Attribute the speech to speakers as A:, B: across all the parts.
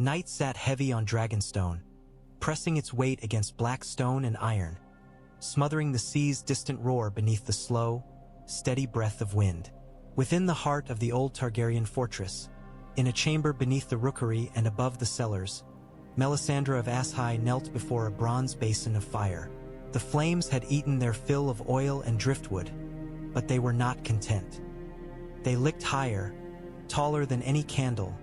A: Night sat heavy on Dragonstone, pressing its weight against black stone and iron, smothering the sea's distant roar beneath the slow, steady breath of wind. Within the heart of the old Targaryen fortress, in a chamber beneath the rookery and above the cellars, Melisandre of Ashai knelt before a bronze basin of fire. The flames had eaten their fill of oil and driftwood, but they were not content. They licked higher, taller than any candle,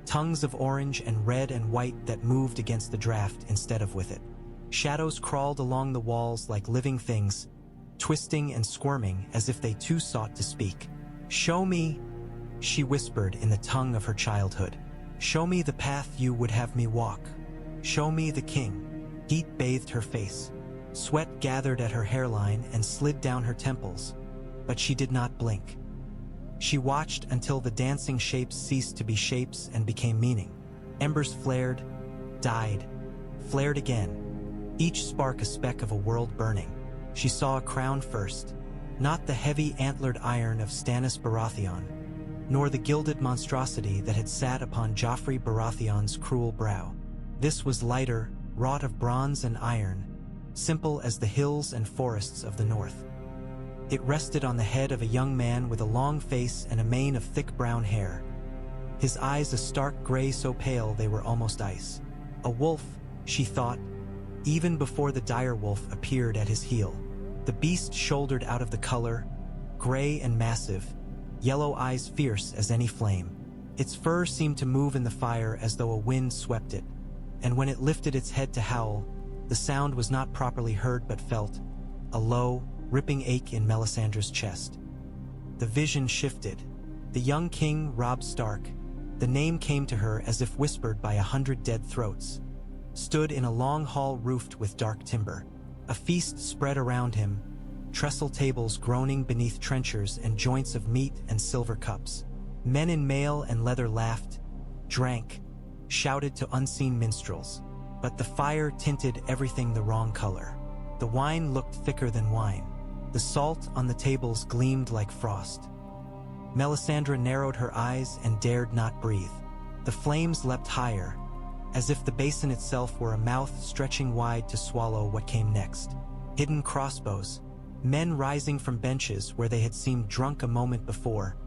A: tongues of orange and red and white that moved against the draft instead of with it. Shadows crawled along the walls like living things, twisting and squirming as if they too sought to speak. "Show me," she whispered in the tongue of her childhood. "Show me the path you would have me walk. Show me the king." Heat bathed her face. Sweat gathered at her hairline and slid down her temples, but she did not blink. She watched until the dancing shapes ceased to be shapes and became meaning. Embers flared, died, flared again, each spark a speck of a world burning. She saw a crown first, not the heavy antlered iron of Stannis Baratheon, nor the gilded monstrosity that had sat upon Joffrey Baratheon's cruel brow. This was lighter, wrought of bronze and iron, simple as the hills and forests of the north. It rested on the head of a young man with a long face and a mane of thick brown hair. His eyes a stark gray so pale they were almost ice. A wolf, she thought, even before the direwolf appeared at his heel. The beast shouldered out of the color, gray and massive, yellow eyes fierce as any flame. Its fur seemed to move in the fire as though a wind swept it, and when it lifted its head to howl, the sound was not properly heard but felt, a low, ripping ache in Melisandre's chest. The vision shifted. The young king, Robb Stark, the name came to her as if whispered by 100 dead throats, stood in a long hall roofed with dark timber. A feast spread around him, trestle tables groaning beneath trenchers and joints of meat and silver cups. Men in mail and leather laughed, drank, shouted to unseen minstrels. But the fire tinted everything the wrong color. The wine looked thicker than wine. The salt on the tables gleamed like frost. Melisandre narrowed her eyes and dared not breathe. The flames leapt higher, as if the basin itself were a mouth stretching wide to swallow what came next. Hidden crossbows, men rising from benches where they had seemed drunk a moment before,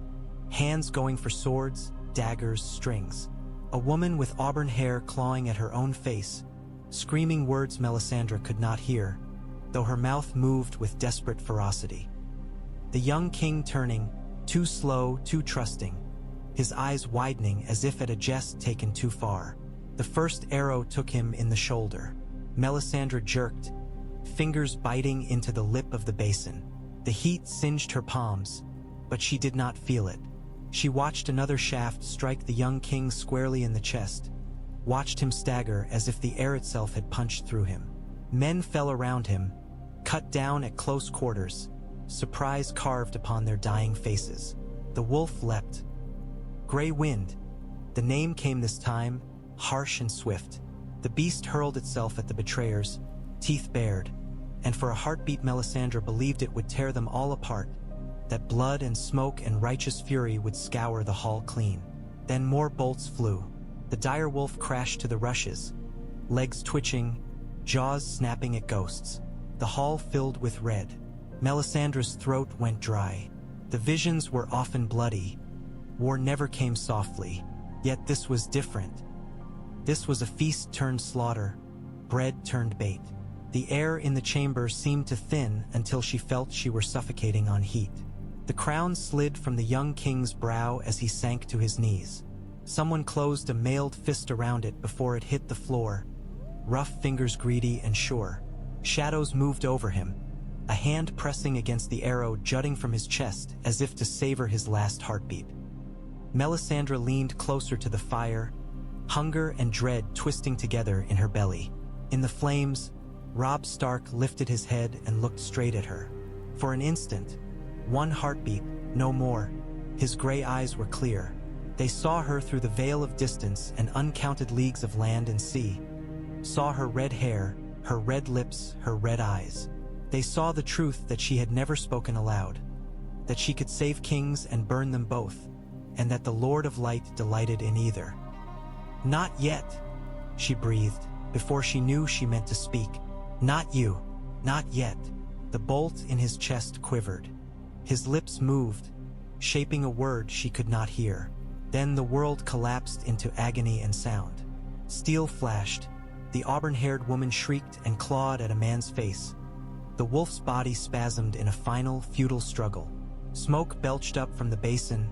A: hands going for swords, daggers, strings. A woman with auburn hair clawing at her own face, screaming words Melisandre could not hear, though her mouth moved with desperate ferocity. The young king turning, too slow, too trusting, his eyes widening as if at a jest taken too far. The first arrow took him in the shoulder. Melisandre jerked, fingers biting into the lip of the basin. The heat singed her palms, but she did not feel it. She watched another shaft strike the young king squarely in the chest, watched him stagger as if the air itself had punched through him. Men fell around him, cut down at close quarters, surprise carved upon their dying faces. The wolf leapt. Gray Wind, the name came this time, harsh and swift. The beast hurled itself at the betrayers, teeth bared, and for a heartbeat Melisandre believed it would tear them all apart, that blood and smoke and righteous fury would scour the hall clean. Then more bolts flew. The direwolf crashed to the rushes, legs twitching, jaws snapping at ghosts. The hall filled with red. Melisandre's throat went dry. The visions were often bloody. War never came softly, yet this was different. This was a feast turned slaughter, bread turned bait. The air in the chamber seemed to thin until she felt she were suffocating on heat. The crown slid from the young king's brow as he sank to his knees. Someone closed a mailed fist around it before it hit the floor, rough fingers greedy and sure. Shadows moved over him, a hand pressing against the arrow jutting from his chest as if to savor his last heartbeat. Melisandre leaned closer to the fire, hunger and dread twisting together in her belly. In the flames, Robb Stark lifted his head and looked straight at her. For an instant, one heartbeat, no more, his gray eyes were clear. They saw her through the veil of distance and uncounted leagues of land and sea. Saw her red hair, her red lips, her red eyes. They saw the truth that she had never spoken aloud, that she could save kings and burn them both, and that the Lord of Light delighted in either. "Not yet," she breathed, before she knew she meant to speak. "Not you. Not yet." The bolt in his chest quivered. His lips moved, shaping a word she could not hear. Then the world collapsed into agony and sound. Steel flashed. The auburn-haired woman shrieked and clawed at a man's face. The wolf's body spasmed in a final, futile struggle. Smoke belched up from the basin,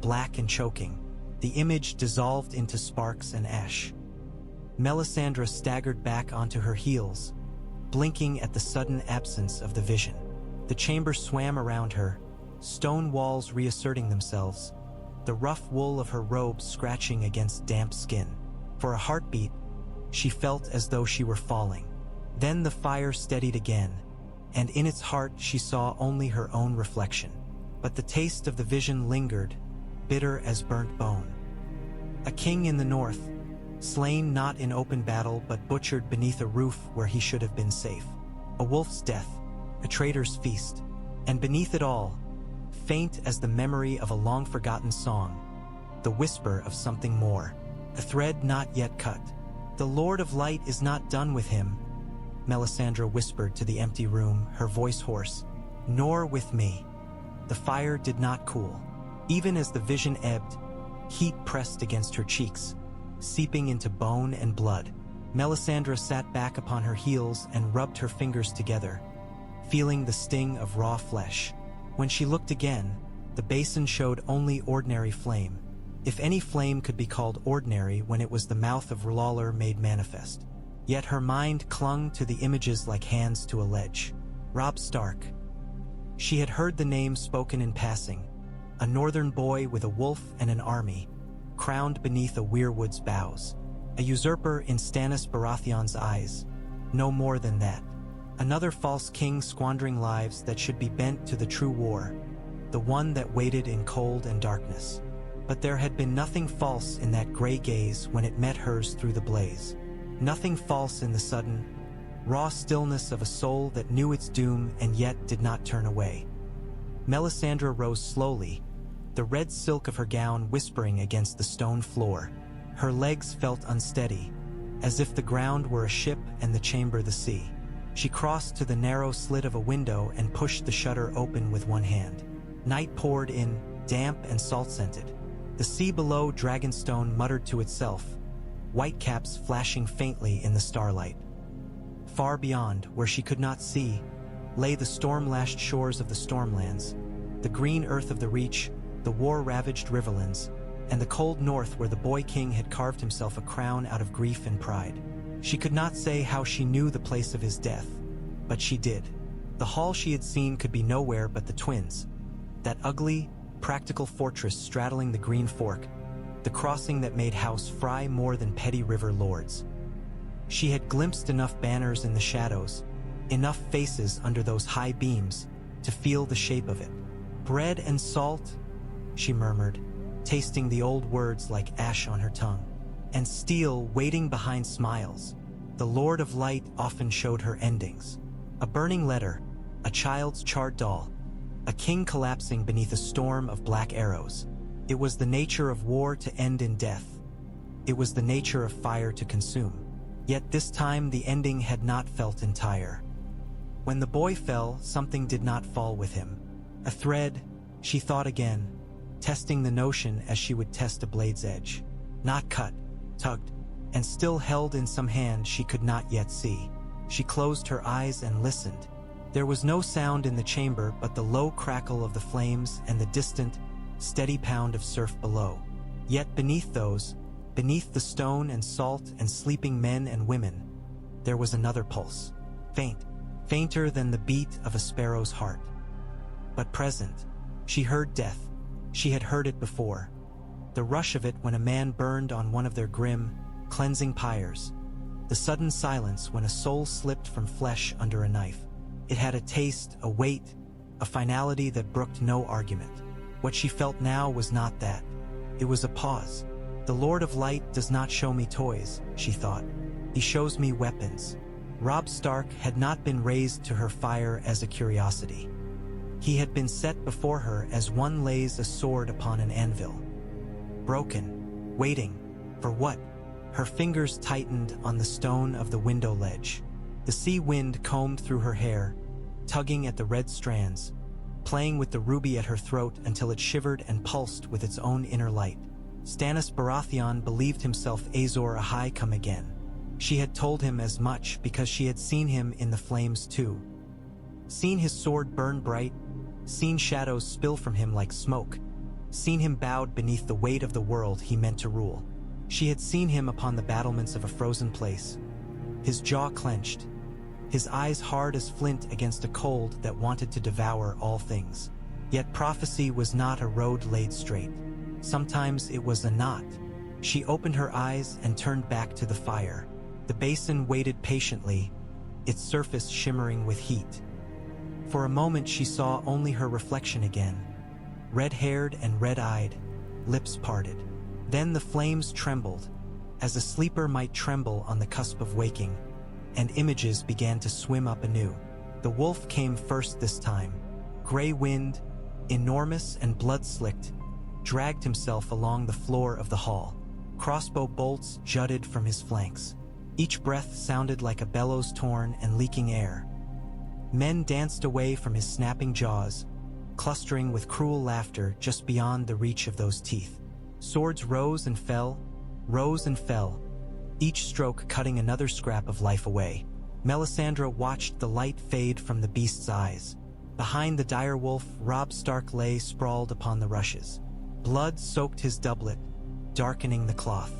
A: black and choking. The image dissolved into sparks and ash. Melisandre staggered back onto her heels, blinking at the sudden absence of the vision. The chamber swam around her, stone walls reasserting themselves, the rough wool of her robe scratching against damp skin. For a heartbeat, she felt as though she were falling. Then the fire steadied again, and in its heart she saw only her own reflection. But the taste of the vision lingered, bitter as burnt bone. A king in the north, slain not in open battle but butchered beneath a roof where he should have been safe. A wolf's death, a traitor's feast, and beneath it all, faint as the memory of a long-forgotten song, the whisper of something more, a thread not yet cut. "The Lord of Light is not done with him," Melisandre whispered to the empty room, her voice hoarse. "Nor with me." The fire did not cool. Even as the vision ebbed, heat pressed against her cheeks, seeping into bone and blood. Melisandre sat back upon her heels and rubbed her fingers together, feeling the sting of raw flesh. When she looked again, the basin showed only ordinary flame, if any flame could be called ordinary when it was the mouth of Lawler made manifest. Yet her mind clung to the images like hands to a ledge. Robb Stark. She had heard the name spoken in passing, a northern boy with a wolf and an army, crowned beneath a weirwood's boughs. A usurper in Stannis Baratheon's eyes, no more than that. Another false king squandering lives that should be bent to the true war, the one that waited in cold and darkness. But there had been nothing false in that gray gaze when it met hers through the blaze. Nothing false in the sudden, raw stillness of a soul that knew its doom and yet did not turn away. Melisandre rose slowly, the red silk of her gown whispering against the stone floor. Her legs felt unsteady, as if the ground were a ship and the chamber the sea. She crossed to the narrow slit of a window and pushed the shutter open with one hand. Night poured in, damp and salt-scented. The sea below Dragonstone muttered to itself, whitecaps flashing faintly in the starlight. Far beyond, where she could not see, lay the storm-lashed shores of the Stormlands, the green earth of the Reach, the war-ravaged Riverlands, and the cold north where the boy king had carved himself a crown out of grief and pride. She could not say how she knew the place of his death, but she did. The hall she had seen could be nowhere but the Twins, that ugly, practical fortress straddling the Green Fork, the crossing that made House Frey more than petty river lords. She had glimpsed enough banners in the shadows, enough faces under those high beams, to feel the shape of it. "Bread and salt," she murmured, tasting the old words like ash on her tongue. "And steel waiting behind smiles." The Lord of Light often showed her endings. A burning letter, a child's charred doll, a king collapsing beneath a storm of black arrows. It was the nature of war to end in death. It was the nature of fire to consume. Yet this time the ending had not felt entire. When the boy fell, something did not fall with him. A thread, she thought again, testing the notion as she would test a blade's edge. Not cut, tugged, and still held in some hand she could not yet see. She closed her eyes and listened. There was no sound in the chamber but the low crackle of the flames and the distant, steady pound of surf below. Yet beneath those, beneath the stone and salt and sleeping men and women, there was another pulse, faint, fainter than the beat of a sparrow's heart. But present, she heard death. She had heard it before. The rush of it when a man burned on one of their grim, cleansing pyres. The sudden silence when a soul slipped from flesh under a knife. It had a taste, a weight, a finality that brooked no argument. What she felt now was not that. It was a pause. The Lord of Light does not show me toys, she thought. He shows me weapons. Robb Stark had not been raised to her fire as a curiosity. He had been set before her as one lays a sword upon an anvil. Broken, waiting, for what? Her fingers tightened on the stone of the window ledge. The sea wind combed through her hair, tugging at the red strands, playing with the ruby at her throat until it shivered and pulsed with its own inner light. Stannis Baratheon believed himself Azor Ahai come again. She had told him as much because she had seen him in the flames too. Seen his sword burn bright, seen shadows spill from him like smoke, seen him bowed beneath the weight of the world he meant to rule. She had seen him upon the battlements of a frozen place, his jaw clenched, his eyes hard as flint against a cold that wanted to devour all things. Yet prophecy was not a road laid straight. Sometimes it was a knot. She opened her eyes and turned back to the fire. The basin waited patiently, its surface shimmering with heat. For a moment she saw only her reflection again, red-haired and red-eyed, lips parted. Then the flames trembled, as a sleeper might tremble on the cusp of waking, and images began to swim up anew. The wolf came first this time. Gray wind, enormous and blood-slicked, dragged himself along the floor of the hall. Crossbow bolts jutted from his flanks. Each breath sounded like a bellows torn and leaking air. Men danced away from his snapping jaws, clustering with cruel laughter just beyond the reach of those teeth. Swords rose and fell, each stroke cutting another scrap of life away. Melisandre watched the light fade from the beast's eyes. Behind the direwolf, Robb Stark lay sprawled upon the rushes. Blood soaked his doublet, darkening the cloth.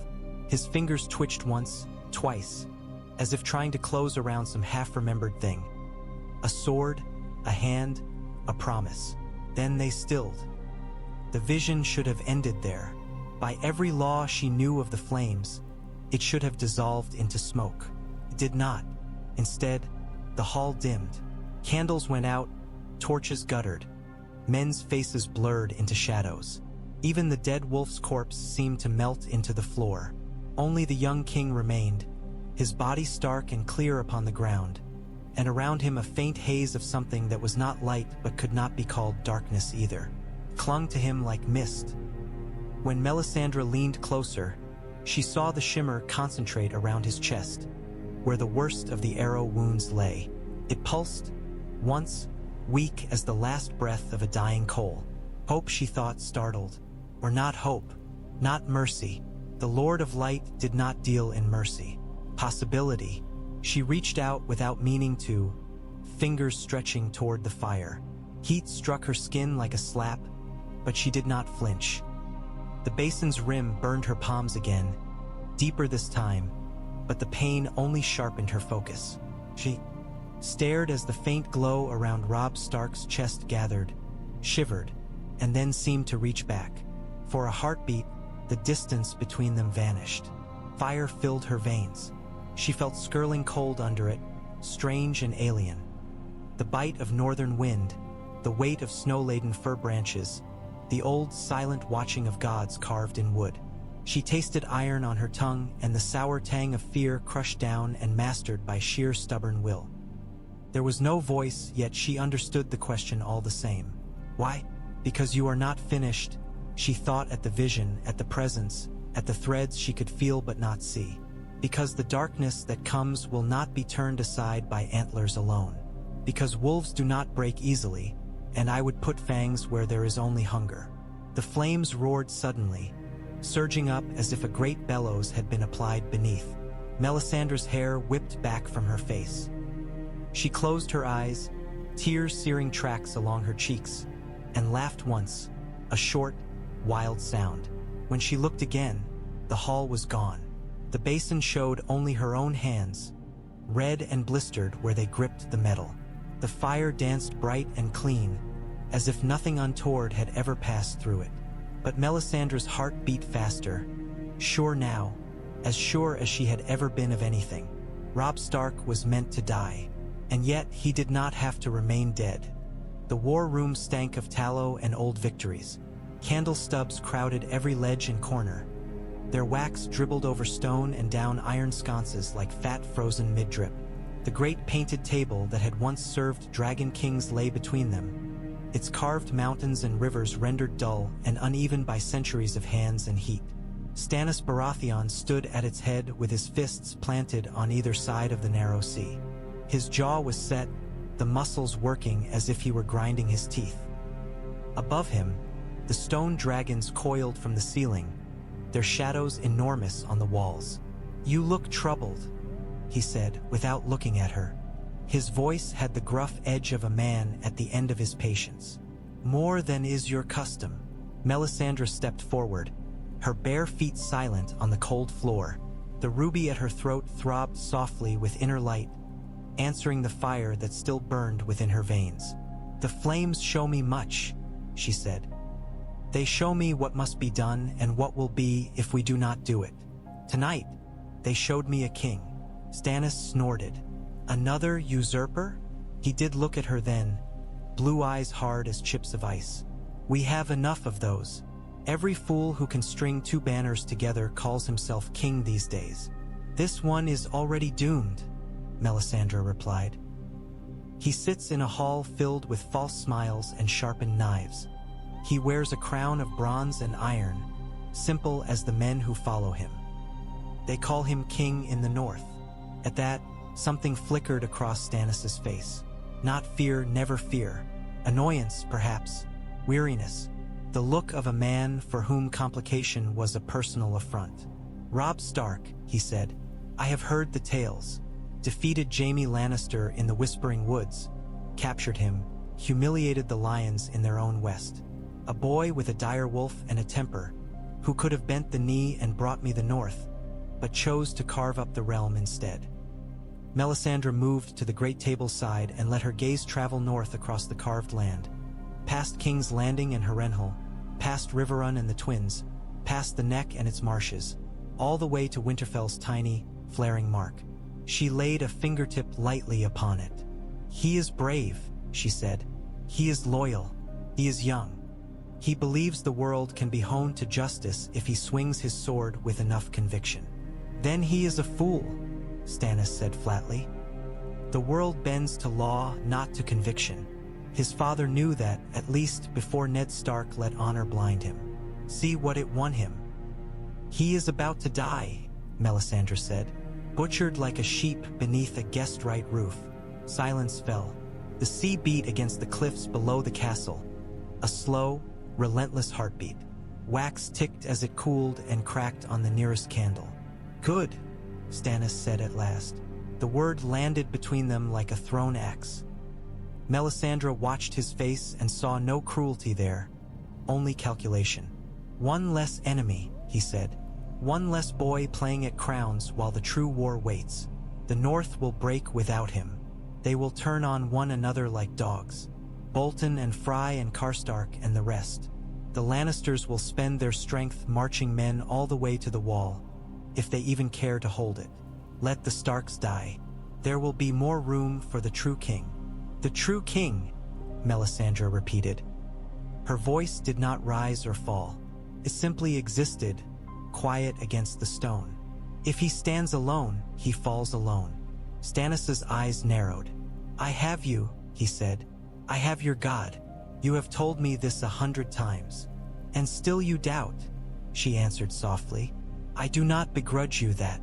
A: His fingers twitched once, twice, as if trying to close around some half-remembered thing. A sword, a hand, a promise. Then they stilled. The vision should have ended there. By every law she knew of the flames, it should have dissolved into smoke. It did not. Instead, the hall dimmed. Candles went out, torches guttered. Men's faces blurred into shadows. Even the dead wolf's corpse seemed to melt into the floor. Only the young king remained, his body stark and clear upon the ground, and around him a faint haze of something that was not light but could not be called darkness either. Clung to him like mist. When Melisandre leaned closer, she saw the shimmer concentrate around his chest, where the worst of the arrow wounds lay. It pulsed, once, weak as the last breath of a dying coal. Hope, she thought, startled. Or not hope, not mercy. The Lord of Light did not deal in mercy. Possibility. She reached out without meaning to, fingers stretching toward the fire. Heat struck her skin like a slap, but she did not flinch. The basin's rim burned her palms again, deeper this time, but the pain only sharpened her focus. She stared as the faint glow around Robb Stark's chest gathered, shivered, and then seemed to reach back. For a heartbeat, the distance between them vanished. Fire filled her veins. She felt skirling cold under it, strange and alien. The bite of northern wind, the weight of snow-laden fir branches, the old silent watching of gods carved in wood. She tasted iron on her tongue and the sour tang of fear crushed down and mastered by sheer stubborn will. There was no voice, yet she understood the question all the same. Why? Because you are not finished. She thought at the vision, at the presence, at the threads she could feel but not see. Because the darkness that comes will not be turned aside by antlers alone. Because wolves do not break easily, and I would put fangs where there is only hunger. The flames roared suddenly, surging up as if a great bellows had been applied beneath. Melisandre's hair whipped back from her face. She closed her eyes, tears searing tracks along her cheeks, and laughed once, a short, wild sound. When she looked again, the hall was gone. The basin showed only her own hands, red and blistered where they gripped the metal. The fire danced bright and clean, as if nothing untoward had ever passed through it. But Melisandre's heart beat faster, sure now, as sure as she had ever been of anything. Robb Stark was meant to die, and yet he did not have to remain dead. The war room stank of tallow and old victories. Candle stubs crowded every ledge and corner. Their wax dribbled over stone and down iron sconces like fat frozen mid-drip. The great painted table that had once served dragon kings lay between them, its carved mountains and rivers rendered dull and uneven by centuries of hands and heat. Stannis Baratheon stood at its head with his fists planted on either side of the narrow sea. His jaw was set, the muscles working as if he were grinding his teeth. Above him, the stone dragons coiled from the ceiling, their shadows enormous on the walls. "You look troubled," he said, without looking at her. His voice had the gruff edge of a man at the end of his patience. "More than is your custom." Melisandre stepped forward, her bare feet silent on the cold floor. The ruby at her throat throbbed softly with inner light, answering the fire that still burned within her veins. "The flames show me much," she said. "They show me what must be done and what will be if we do not do it. Tonight, they showed me a king." Stannis snorted. "Another usurper?" He did look at her then, blue eyes hard as chips of ice. "We have enough of those. Every fool who can string two banners together calls himself king these days. This one is already doomed," Melisandre replied. "He sits in a hall filled with false smiles and sharpened knives. He wears a crown of bronze and iron, simple as the men who follow him. They call him king in the north." At that, something flickered across Stannis' face. Not fear, never fear. Annoyance, perhaps. Weariness. The look of a man for whom complication was a personal affront. "Robb Stark," he said. "I have heard the tales. Defeated Jaime Lannister in the Whispering Woods, captured him, humiliated the lions in their own west. A boy with a direwolf and a temper, who could have bent the knee and brought me the north, but chose to carve up the realm instead." Melisandre moved to the great table's side and let her gaze travel north across the carved land, past King's Landing and Harrenhal, past Riverrun and the Twins, past the Neck and its marshes, all the way to Winterfell's tiny, flaring mark. She laid a fingertip lightly upon it. "He is brave," she said. "He is loyal. He is young. He believes the world can be honed to justice if he swings his sword with enough conviction." "Then he is a fool," Stannis said flatly. "The world bends to law, not to conviction. His father knew that, at least before Ned Stark let honor blind him. See what it won him." "He is about to die," Melisandre said, "butchered like a sheep beneath a guest-right roof." Silence fell. The sea beat against the cliffs below the castle, a slow, relentless heartbeat. Wax ticked as it cooled and cracked on the nearest candle. "Good," Stannis said at last. The word landed between them like a thrown axe. Melisandre watched his face and saw no cruelty there, only calculation. "One less enemy," he said. "One less boy playing at crowns while the true war waits. The North will break without him. They will turn on one another like dogs. Bolton and Frey and Karstark and the rest. The Lannisters will spend their strength marching men all the way to the wall, if they even care to hold it. Let the Starks die. There will be more room for the true king." "The true king," Melisandre repeated. Her voice did not rise or fall. It simply existed, quiet against the stone. "If he stands alone, he falls alone." Stannis' eyes narrowed. "I have you," he said. "I have your God. You have told me this 100 times. And still you doubt," she answered softly. "I do not begrudge you that.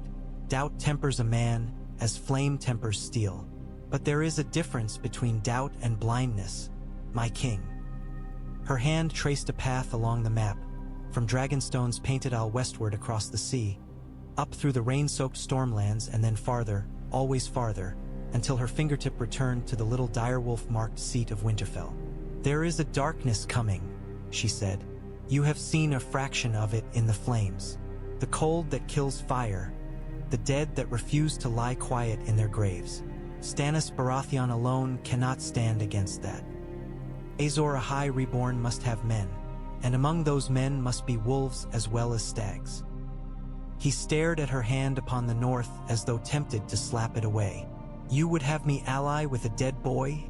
A: Doubt tempers a man, as flame tempers steel. But there is a difference between doubt and blindness, my king." Her hand traced a path along the map, from Dragonstone's painted isle westward across the sea, up through the rain-soaked stormlands and then farther, always farther, until her fingertip returned to the little direwolf-marked seat of Winterfell. "There is a darkness coming," she said. "You have seen a fraction of it in the flames. The cold that kills fire, the dead that refuse to lie quiet in their graves. Stannis Baratheon alone cannot stand against that. Azor Ahai reborn must have men, and among those men must be wolves as well as stags." He stared at her hand upon the north as though tempted to slap it away. "You would have me ally with a dead boy?"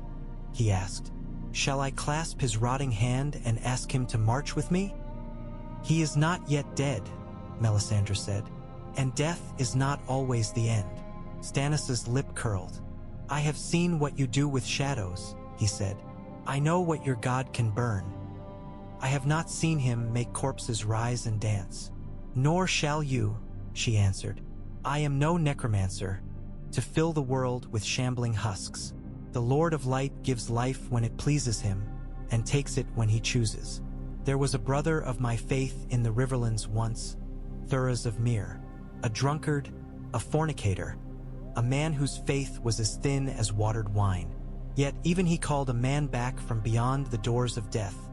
A: he asked. "Shall I clasp his rotting hand and ask him to march with me?" "He is not yet dead," Melisandre said, "and death is not always the end." Stannis' lip curled. "I have seen what you do with shadows," he said. "I know what your god can burn. I have not seen him make corpses rise and dance." "Nor shall you," she answered. "I am no necromancer, to fill the world with shambling husks. The Lord of Light gives life when it pleases him, and takes it when he chooses. There was a brother of my faith in the Riverlands once, Thoros of Myr, a drunkard, a fornicator, a man whose faith was as thin as watered wine. Yet even he called a man back from beyond the doors of death,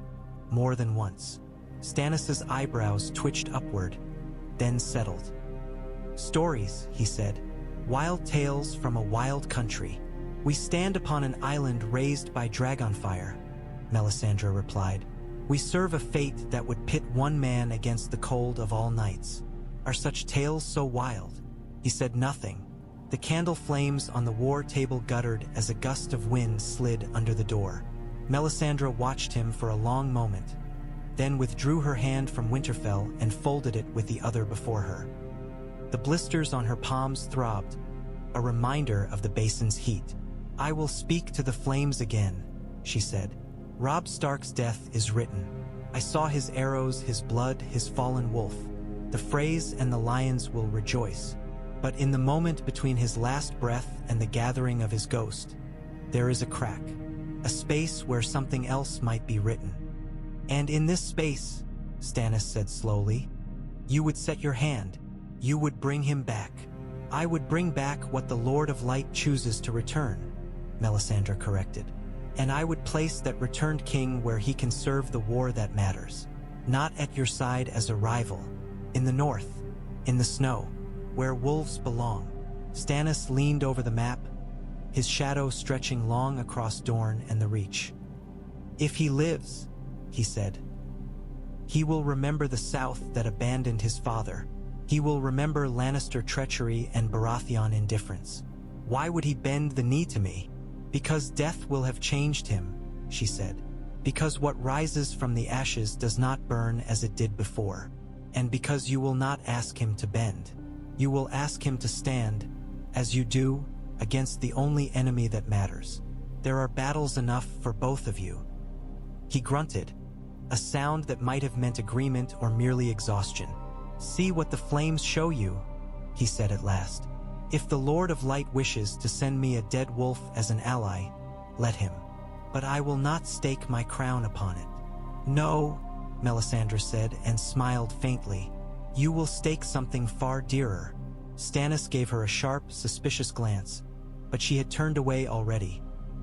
A: more than once." Stannis's eyebrows twitched upward, then settled. "Stories," he said. "Wild tales from a wild country. We stand upon an island raised by dragonfire," Melisandre replied. "We serve a fate that would pit one man against the cold of all nights. Are such tales so wild?" He said nothing. The candle flames on the war table guttered as a gust of wind slid under the door. Melisandre watched him for a long moment, then withdrew her hand from Winterfell and folded it with the other before her. The blisters on her palms throbbed, a reminder of the basin's heat. "I will speak to the flames again," she said. "Robb Stark's death is written. I saw his arrows, his blood, his fallen wolf. The Freys and the lions will rejoice. But in the moment between his last breath and the gathering of his ghost, there is a crack, a space where something else might be written. And in this space," Stannis said slowly, "you would set your hand. You would bring him back." "I would bring back what the Lord of Light chooses to return," Melisandre corrected. "And I would place that returned king where he can serve the war that matters. Not at your side as a rival. In the north, in the snow, where wolves belong." Stannis leaned over the map, his shadow stretching long across Dorne and the Reach. "If he lives," he said, "he will remember the South that abandoned his father. He will remember Lannister treachery and Baratheon indifference. Why would he bend the knee to me? Because death will have changed him," she said. "Because what rises from the ashes does not burn as it did before. And because you will not ask him to bend. You will ask him to stand, as you do, against the only enemy that matters. There are battles enough for both of you." He grunted, a sound that might have meant agreement or merely exhaustion. "See what the flames show you," he said at last. "If the Lord of Light wishes to send me a dead wolf as an ally, let him. But I will not stake my crown upon it." "No," Melisandre said and smiled faintly. "You will stake something far dearer." Stannis gave her a sharp, suspicious glance, but she had turned away already,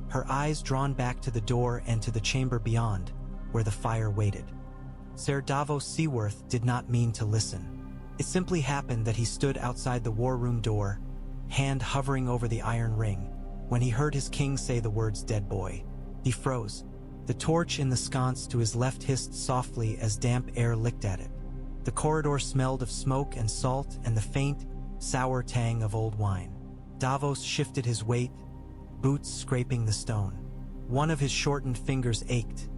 A: her eyes drawn back to the door and to the chamber beyond, where the fire waited. Ser Davos Seaworth did not mean to listen. It simply happened that he stood outside the war room door, hand hovering over the iron ring, when he heard his king say the words "dead boy." He froze. The torch in the sconce to his left hissed softly as damp air licked at it. The corridor smelled of smoke and salt and the faint, sour tang of old wine. Davos shifted his weight, boots scraping the stone. One of his shortened fingers ached,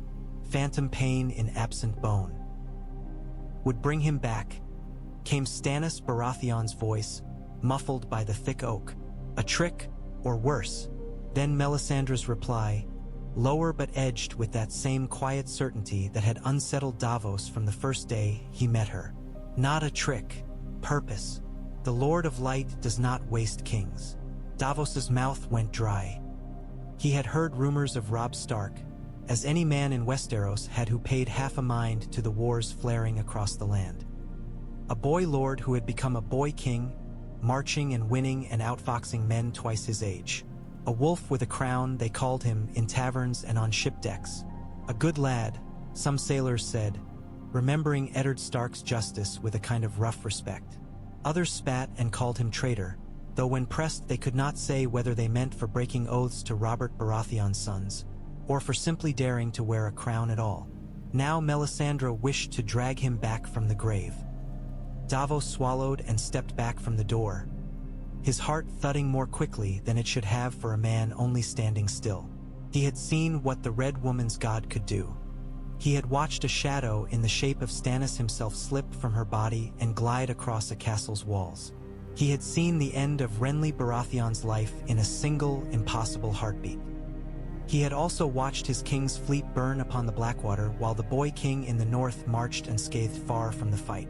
A: phantom pain in absent bone. "Would bring him back," came Stannis Baratheon's voice, muffled by the thick oak. "A trick, or worse." Then Melisandre's reply, lower but edged with that same quiet certainty that had unsettled Davos from the first day he met her. "Not a trick. Purpose. The Lord of Light does not waste kings." Davos's mouth went dry. He had heard rumors of Robb Stark, as any man in Westeros had who paid half a mind to the wars flaring across the land. A boy lord who had become a boy king, marching and winning and outfoxing men twice his age. A wolf with a crown, they called him, in taverns and on ship decks. A good lad, some sailors said, remembering Eddard Stark's justice with a kind of rough respect. Others spat and called him traitor, though when pressed they could not say whether they meant for breaking oaths to Robert Baratheon's sons, or for simply daring to wear a crown at all. Now Melisandre wished to drag him back from the grave. Davos swallowed and stepped back from the door, his heart thudding more quickly than it should have for a man only standing still. He had seen what the Red Woman's god could do. He had watched a shadow in the shape of Stannis himself slip from her body and glide across a castle's walls. He had seen the end of Renly Baratheon's life in a single, impossible heartbeat. He had also watched his king's fleet burn upon the Blackwater while the boy king in the north marched unscathed far from the fight.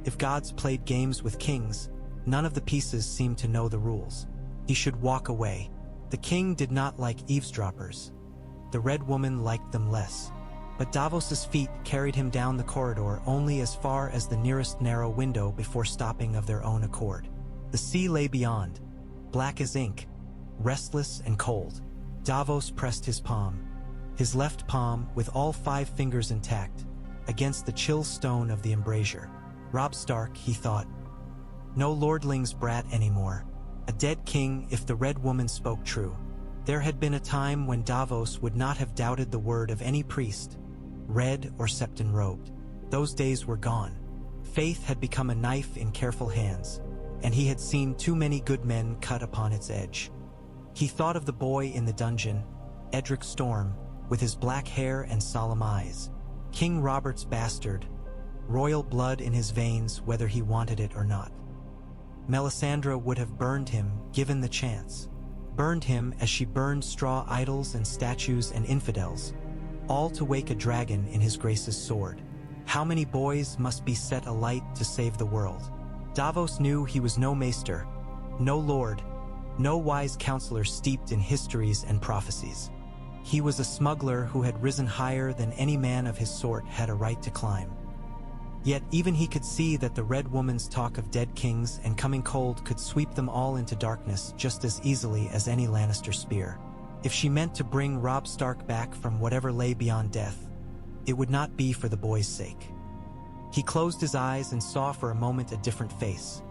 A: If gods played games with kings, none of the pieces seemed to know the rules. He should walk away. The king did not like eavesdroppers. The Red Woman liked them less. But Davos's feet carried him down the corridor only as far as the nearest narrow window before stopping of their own accord. The sea lay beyond, black as ink, restless and cold. Davos pressed his palm, his left palm, with all 5 fingers intact, against the chill stone of the embrasure. Robb Stark, he thought. No lordling's brat anymore. A dead king if the Red Woman spoke true. There had been a time when Davos would not have doubted the word of any priest, red or septon-robed. Those days were gone. Faith had become a knife in careful hands, and he had seen too many good men cut upon its edge. He thought of the boy in the dungeon, Edric Storm, with his black hair and solemn eyes. King Robert's bastard, royal blood in his veins whether he wanted it or not. Melisandre would have burned him, given the chance. Burned him as she burned straw idols and statues and infidels, all to wake a dragon in his grace's sword. How many boys must be set alight to save the world? Davos knew he was no maester, no lord, no wise counselor steeped in histories and prophecies. He was a smuggler who had risen higher than any man of his sort had a right to climb. Yet even he could see that the Red Woman's talk of dead kings and coming cold could sweep them all into darkness just as easily as any Lannister spear. If she meant to bring Robb Stark back from whatever lay beyond death, it would not be for the boy's sake. He closed his eyes and saw for a moment a different face.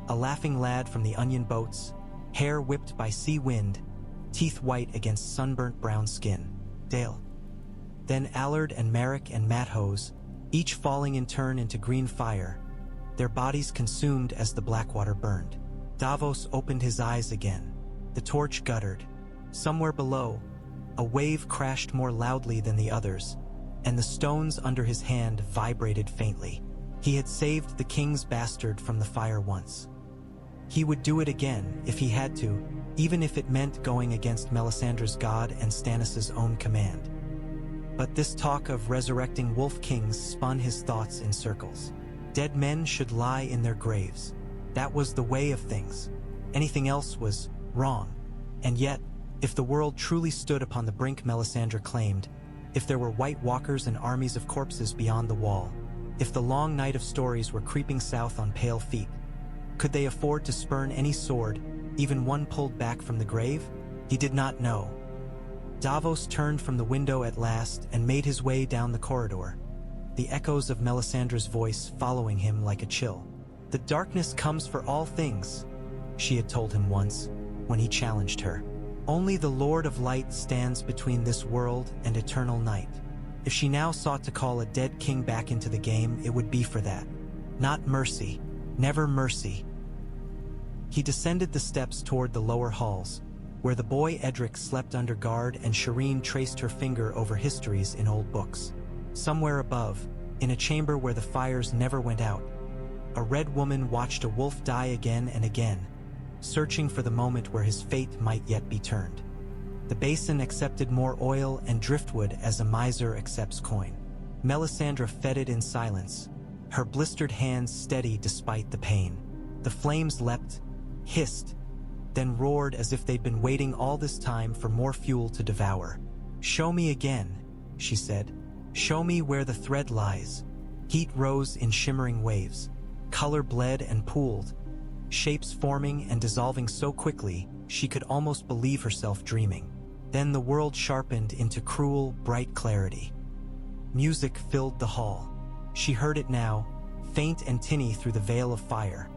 A: A laughing lad from the onion boats, hair whipped by sea wind, teeth white against sunburnt brown skin. Dale. Then Allard and Merrick and Mathos, each falling in turn into green fire, their bodies consumed as the Blackwater burned. Davos opened his eyes again. The torch guttered. Somewhere below, a wave crashed more loudly than the others, and the stones under his hand vibrated faintly. He had saved the king's bastard from the fire once. He would do it again if he had to, even if it meant going against Melisandre's god and Stannis' own command. But this talk of resurrecting wolf kings spun his thoughts in circles. Dead men should lie in their graves. That was the way of things. Anything else was wrong. And yet, if the world truly stood upon the brink Melisandre claimed, if there were white walkers and armies of corpses beyond the wall, if the long night of stories were creeping south on pale feet, could they afford to spurn any sword, even one pulled back from the grave? He did not know. Davos turned from the window at last and made his way down the corridor, the echoes of Melisandre's voice following him like a chill. The darkness comes for all things, she had told him once, when he challenged her. Only the Lord of Light stands between this world and eternal night. If she now sought to call a dead king back into the game, it would be for that. Not mercy, never mercy. He descended the steps toward the lower halls, where the boy Edric slept under guard and Shireen traced her finger over histories in old books. Somewhere above, in a chamber where the fires never went out, a Red Woman watched a wolf die again and again, searching for the moment where his fate might yet be turned. The basin accepted more oil and driftwood as a miser accepts coin. Melisandre fed it in silence, her blistered hands steady despite the pain. The flames leapt, hissed, then roared as if they'd been waiting all this time for more fuel to devour. "Show me again," she said. "Show me where the thread lies." Heat rose in shimmering waves. Color bled and pooled, shapes forming and dissolving so quickly she could almost believe herself dreaming. Then the world sharpened into cruel, bright clarity. Music filled the hall. She heard it now, faint and tinny through the veil of fire.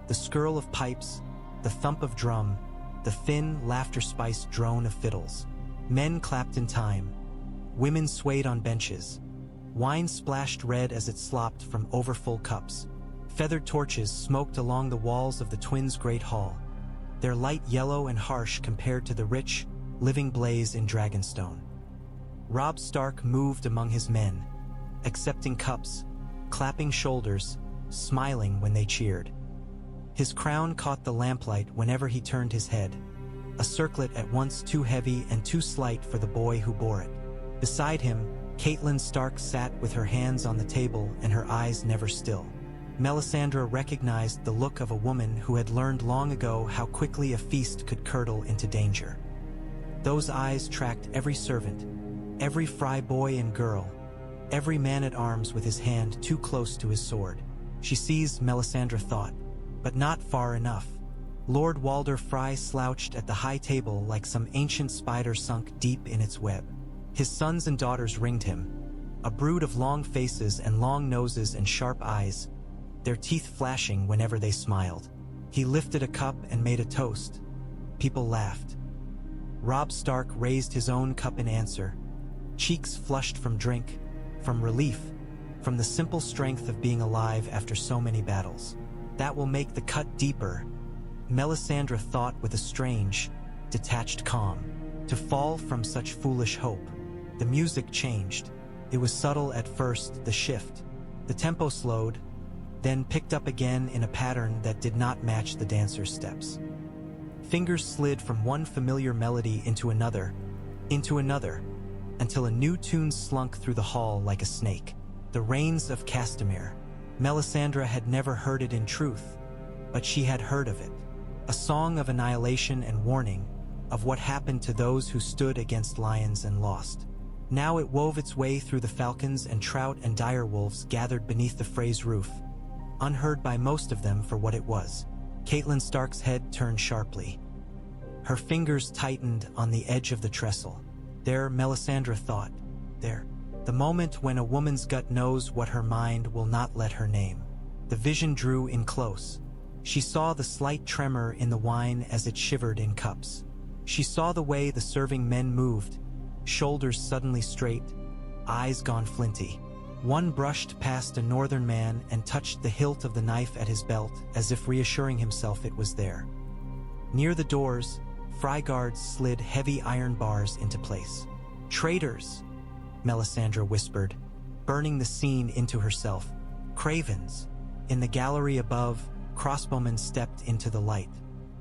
A: The skirl of pipes, the thump of drum, the thin, laughter-spiced drone of fiddles. Men clapped in time. Women swayed on benches. Wine splashed red as it slopped from overfull cups. Feathered torches smoked along the walls of the twins' great hall, their light yellow and harsh compared to the rich, living blaze in Dragonstone. Robb Stark moved among his men, accepting cups, clapping shoulders, smiling when they cheered. His crown caught the lamplight whenever he turned his head, a circlet at once too heavy and too slight for the boy who bore it. Beside him, Catelyn Stark sat with her hands on the table and her eyes never still. Melisandre recognized the look of a woman who had learned long ago how quickly a feast could curdle into danger. Those eyes tracked every servant, every Frey boy and girl, every man-at-arms with his hand too close to his sword. She seized, Melisandre thought, but not far enough. Lord Walder Frey slouched at the high table like some ancient spider sunk deep in its web. His sons and daughters ringed him, a brood of long faces and long noses and sharp eyes, their teeth flashing whenever they smiled. He lifted a cup and made a toast. People laughed. Robb Stark raised his own cup in answer, cheeks flushed from drink, from relief, from the simple strength of being alive after so many battles. That will make the cut deeper, Melisandre thought with a strange, detached calm. To fall from such foolish hope. The music changed. It was subtle at first, the shift. The tempo slowed, then picked up again in a pattern that did not match the dancer's steps. Fingers slid from one familiar melody into another, until a new tune slunk through the hall like a snake. The Rains of Castamere. Melisandre had never heard it in truth, but she had heard of it. A song of annihilation and warning, of what happened to those who stood against lions and lost. Now it wove its way through the falcons and trout and direwolves gathered beneath the Freys' roof, unheard by most of them for what it was. Catelyn Stark's head turned sharply. Her fingers tightened on the edge of the trestle. There, Melisandre thought. There. The moment when a woman's gut knows what her mind will not let her name. The vision drew in close. She saw the slight tremor in the wine as it shivered in cups. She saw the way the serving men moved, shoulders suddenly straight, eyes gone flinty. One brushed past a northern man and touched the hilt of the knife at his belt as if reassuring himself it was there. Near the doors, Frey guards slid heavy iron bars into place. "Traitors," Melisandre whispered, burning the scene into herself. "Cravens." In the gallery above, crossbowmen stepped into the light.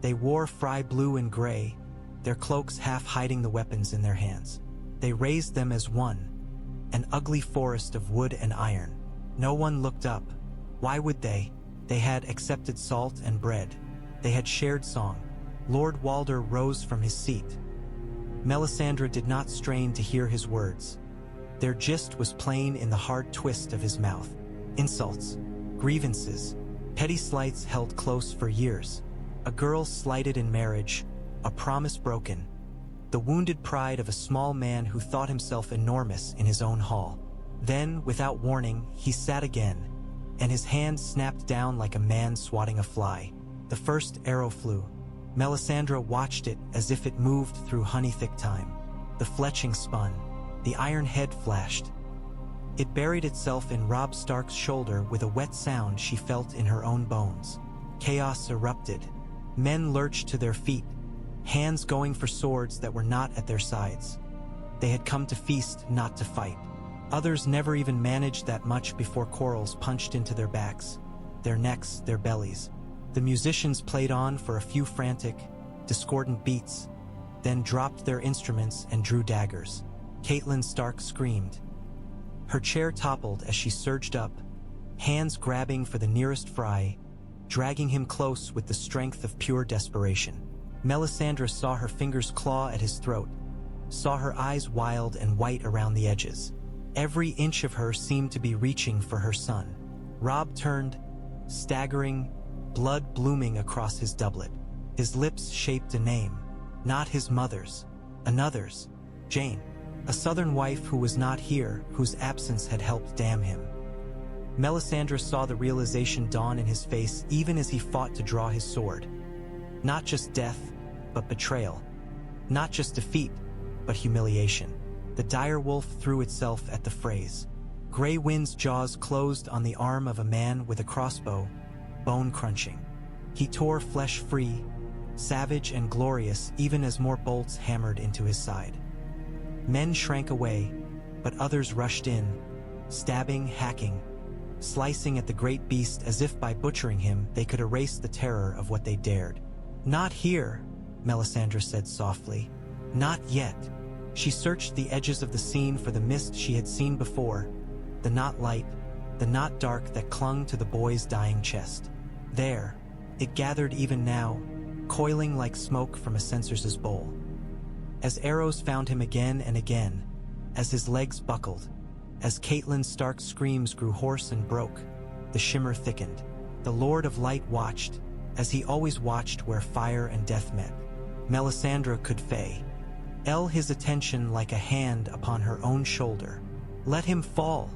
A: They wore Frey blue and gray, their cloaks half hiding the weapons in their hands. They raised them as one, an ugly forest of wood and iron. No one looked up. Why would they? They had accepted salt and bread. They had shared song. Lord Walder rose from his seat. Melisandre did not strain to hear his words. Their gist was plain in the hard twist of his mouth. Insults, grievances, petty slights held close for years. A girl slighted in marriage, a promise broken. The wounded pride of a small man who thought himself enormous in his own hall. Then, without warning, he sat again, and his hand snapped down like a man swatting a fly. The first arrow flew. Melisandre watched it as if it moved through honey-thick time. The fletching spun. The iron head flashed. It buried itself in Robb Stark's shoulder with a wet sound she felt in her own bones. Chaos erupted. Men lurched to their feet, hands going for swords that were not at their sides. They had come to feast, not to fight. Others never even managed that much before quarrels punched into their backs, their necks, their bellies. The musicians played on for a few frantic, discordant beats, then dropped their instruments and drew daggers. Catelyn Stark screamed. Her chair toppled as she surged up, hands grabbing for the nearest Frey, dragging him close with the strength of pure desperation. Melisandre saw her fingers claw at his throat, saw her eyes wild and white around the edges. Every inch of her seemed to be reaching for her son. Robb turned, staggering, blood blooming across his doublet. His lips shaped a name, not his mother's, another's, Jane. A southern wife who was not here, whose absence had helped damn him. Melisandre saw the realization dawn in his face even as he fought to draw his sword. Not just death, but betrayal. Not just defeat, but humiliation. The direwolf threw itself at the Freys. Grey Wind's jaws closed on the arm of a man with a crossbow, bone-crunching. He tore flesh free, savage and glorious even as more bolts hammered into his side. Men shrank away, but others rushed in, stabbing, hacking, slicing at the great beast as if by butchering him they could erase the terror of what they dared. "Not here," Melisandre said softly. "Not yet." She searched the edges of the scene for the mist she had seen before, the not light, the knot dark that clung to the boy's dying chest. There, it gathered even now, coiling like smoke from a censer's bowl. As arrows found him again and again, as his legs buckled, as Catelyn Stark's screams grew hoarse and broke, the shimmer thickened. The Lord of Light watched, as he always watched where fire and death met. Melisandre could his attention like a hand upon her own shoulder. "Let him fall,"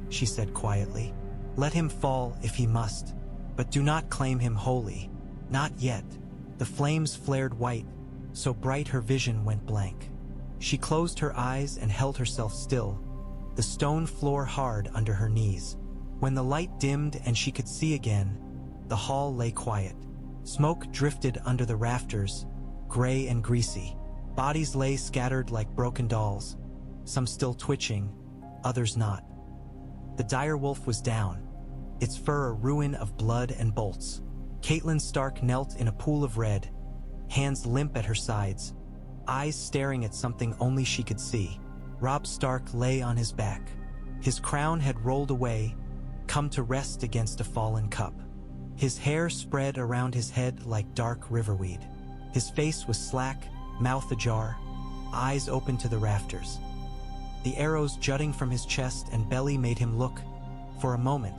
A: she said quietly. "Let him fall if he must, but do not claim him wholly. Not yet." The flames flared white, so bright her vision went blank. She closed her eyes and held herself still, the stone floor hard under her knees. When the light dimmed and she could see again, the hall lay quiet. Smoke drifted under the rafters, gray and greasy. Bodies lay scattered like broken dolls, some still twitching, others not. The direwolf was down, its fur a ruin of blood and bolts. Catelyn Stark knelt in a pool of red, hands limp at her sides, eyes staring at something only she could see. Robb Stark lay on his back. His crown had rolled away, come to rest against a fallen cup. His hair spread around his head like dark riverweed. His face was slack, mouth ajar, eyes open to the rafters. The arrows jutting from his chest and belly made him look, for a moment,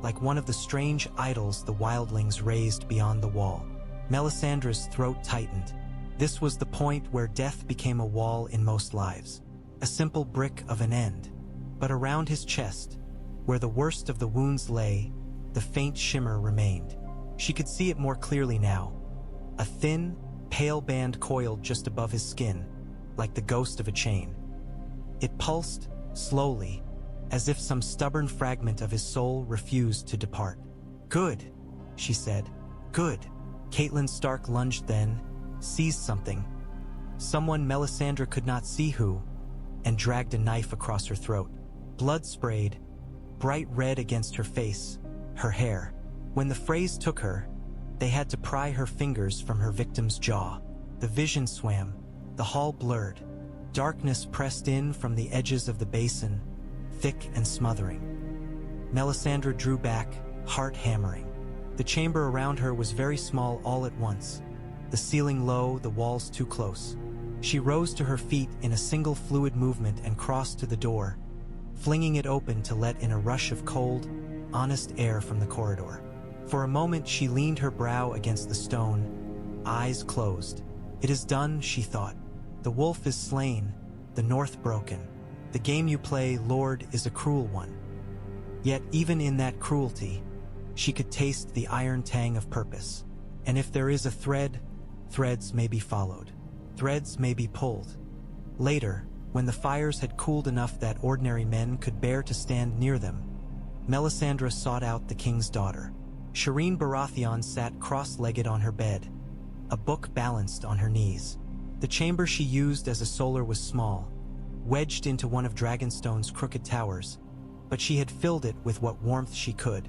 A: like one of the strange idols the wildlings raised beyond the wall. Melisandre's throat tightened. This was the point where death became a wall in most lives, a simple brick of an end. But around his chest, where the worst of the wounds lay, the faint shimmer remained. She could see it more clearly now. A thin, pale band coiled just above his skin, like the ghost of a chain. It pulsed, slowly, as if some stubborn fragment of his soul refused to depart. "Good," she said. "Good." Catelyn Stark lunged then, seized something, someone Melisandre could not see who, and dragged a knife across her throat. Blood sprayed, bright red against her face, her hair. When the Freys took her, they had to pry her fingers from her victim's jaw. The vision swam, the hall blurred. Darkness pressed in from the edges of the basin, thick and smothering. Melisandre drew back, heart hammering. The chamber around her was very small all at once, the ceiling low, the walls too close. She rose to her feet in a single fluid movement and crossed to the door, flinging it open to let in a rush of cold, honest air from the corridor. For a moment she leaned her brow against the stone, eyes closed. "It is done," she thought. "The wolf is slain, the north broken. The game you play, Lord, is a cruel one." Yet even in that cruelty, she could taste the iron tang of purpose. And if there is a thread, threads may be followed. Threads may be pulled. Later, when the fires had cooled enough that ordinary men could bear to stand near them, Melisandre sought out the king's daughter. Shireen Baratheon sat cross-legged on her bed, a book balanced on her knees. The chamber she used as a solar was small, wedged into one of Dragonstone's crooked towers, but she had filled it with what warmth she could.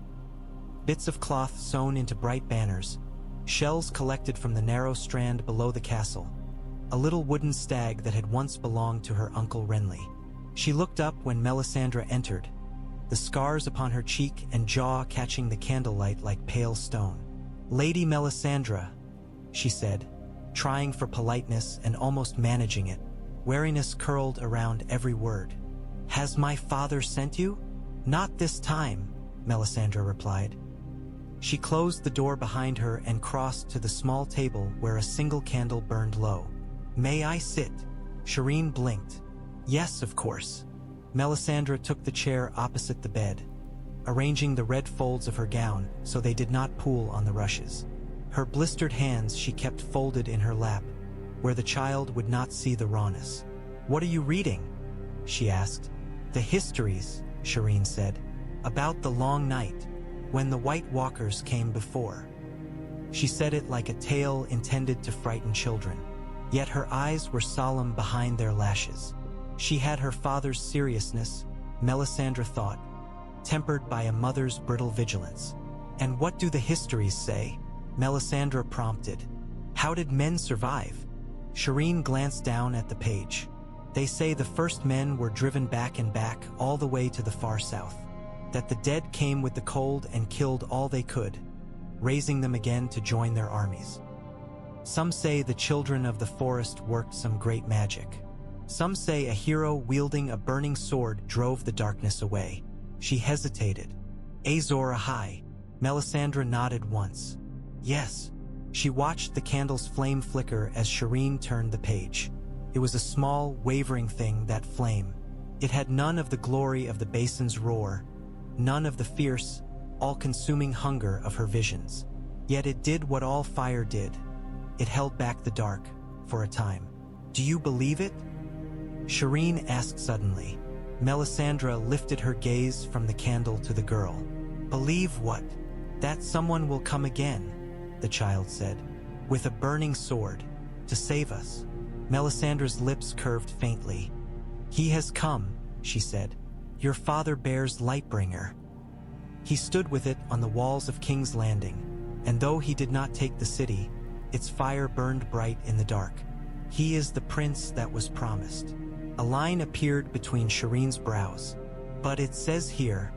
A: Bits of cloth sewn into bright banners, shells collected from the narrow strand below the castle, a little wooden stag that had once belonged to her uncle Renly. She looked up when Melisandre entered, the scars upon her cheek and jaw catching the candlelight like pale stone. "Lady Melisandre," she said, trying for politeness and almost managing it. Wariness curled around every word. "Has my father sent you?" "Not this time," Melisandre replied. She closed the door behind her and crossed to the small table where a single candle burned low. "May I sit?" Shireen blinked. "Yes, of course." Melisandre took the chair opposite the bed, arranging the red folds of her gown so they did not pool on the rushes. Her blistered hands she kept folded in her lap, where the child would not see the rawness. "What are you reading?" she asked. "The histories," Shireen said, "about the long night, when the White Walkers came before." She said it like a tale intended to frighten children, yet her eyes were solemn behind their lashes. She had her father's seriousness, Melisandre thought, tempered by a mother's brittle vigilance. "And what do the histories say?" Melisandre prompted. "How did men survive?" Shireen glanced down at the page. "They say the first men were driven back and back all the way to the far south. that the dead came with the cold and killed all they could, raising them again to join their armies. Some say the children of the forest worked some great magic. Some say a hero wielding a burning sword drove the darkness away. She hesitated. Azor Ahai. Melisandre nodded once. Yes. She watched the candle's flame flicker as Shireen turned the page. It was a small, wavering thing, that flame. It had none of the glory of the basin's roar, none of the fierce, all-consuming hunger of her visions. Yet it did what all fire did. It held back the dark, for a time. Do you believe it? Shireen asked suddenly. Melisandre lifted her gaze from the candle to the girl. Believe what? That someone will come again, the child said, with a burning sword, to save us. Melisandre's lips curved faintly. He has come, she said. Your father bears Lightbringer. He stood with it on the walls of King's Landing, and though he did not take the city, its fire burned bright in the dark. He is the prince that was promised. A line appeared between Shireen's brows. But it says here.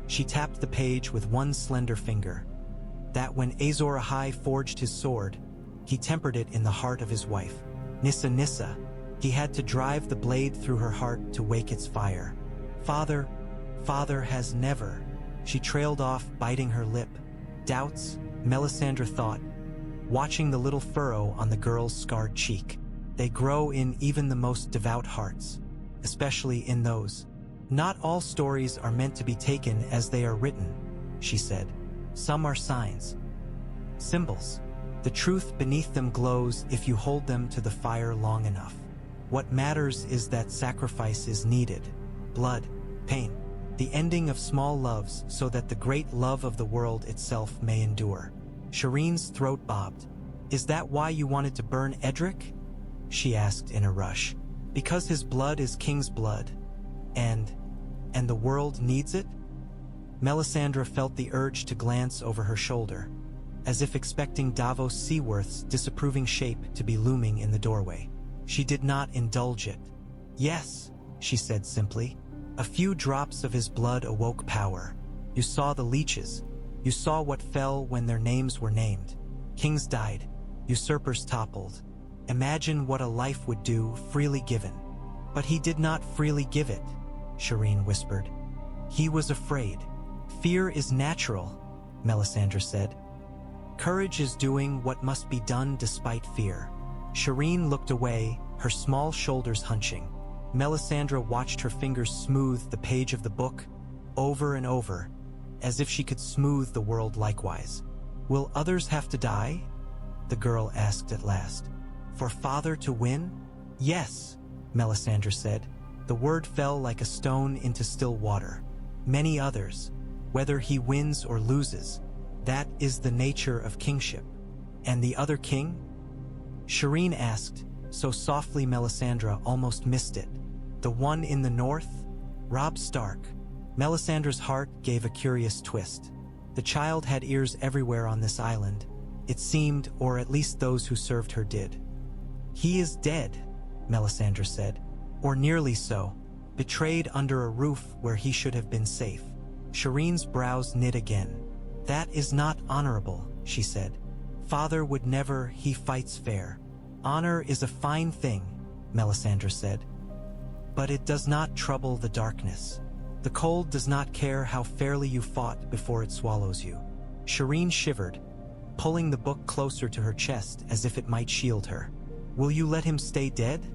A: She tapped the page with one slender finger, that when Azor Ahai forged his sword, he tempered it in the heart of his wife. Nissa Nissa. He had to drive the blade through her heart to wake its fire. Father has never. She trailed off, biting her lip. Doubts, Melisandre thought, watching the little furrow on the girl's scarred cheek. They grow in even the most devout hearts, especially in those. Not all stories are meant to be taken as they are written, she said. Some are signs, symbols. The truth beneath them glows if you hold them to the fire long enough. What matters is that sacrifice is needed. Blood, pain, the ending of small loves so that the great love of the world itself may endure. Shireen's throat bobbed. Is that why you wanted to burn Edric? She asked in a rush. Because his blood is king's blood, and the world needs it? Melisandre felt the urge to glance over her shoulder, as if expecting Davos Seaworth's disapproving shape to be looming in the doorway. She did not indulge it. Yes, she said simply. A few drops of his blood awoke power. You saw the leeches. You saw what fell when their names were named. Kings died. Usurpers toppled. Imagine what a life would do, freely given. But he did not freely give it, Shireen whispered. He was afraid. Fear is natural, Melisandre said. Courage is doing what must be done despite fear. Shireen looked away, her small shoulders hunching. Melisandre watched her fingers smooth the page of the book, over and over, as if she could smooth the world likewise. Will others have to die? The girl asked at last. For father to win? Yes, Melisandre said. The word fell like a stone into still water. Many others, whether he wins or loses. That is the nature of kingship. And the other king? Shireen asked, so softly Melisandre almost missed it. The one in the north? Robb Stark. Melisandre's heart gave a curious twist. The child had ears everywhere on this island. It seemed, or at least those who served her did. He is dead, Melisandre said. Or nearly so, betrayed under a roof where he should have been safe. Shireen's brows knit again. That is not honorable, she said. Father would never, he fights fair. Honor is a fine thing, Melisandre said. But it does not trouble the darkness. The cold does not care how fairly you fought before it swallows you. Shireen shivered, pulling the book closer to her chest as if it might shield her. Will you let him stay dead?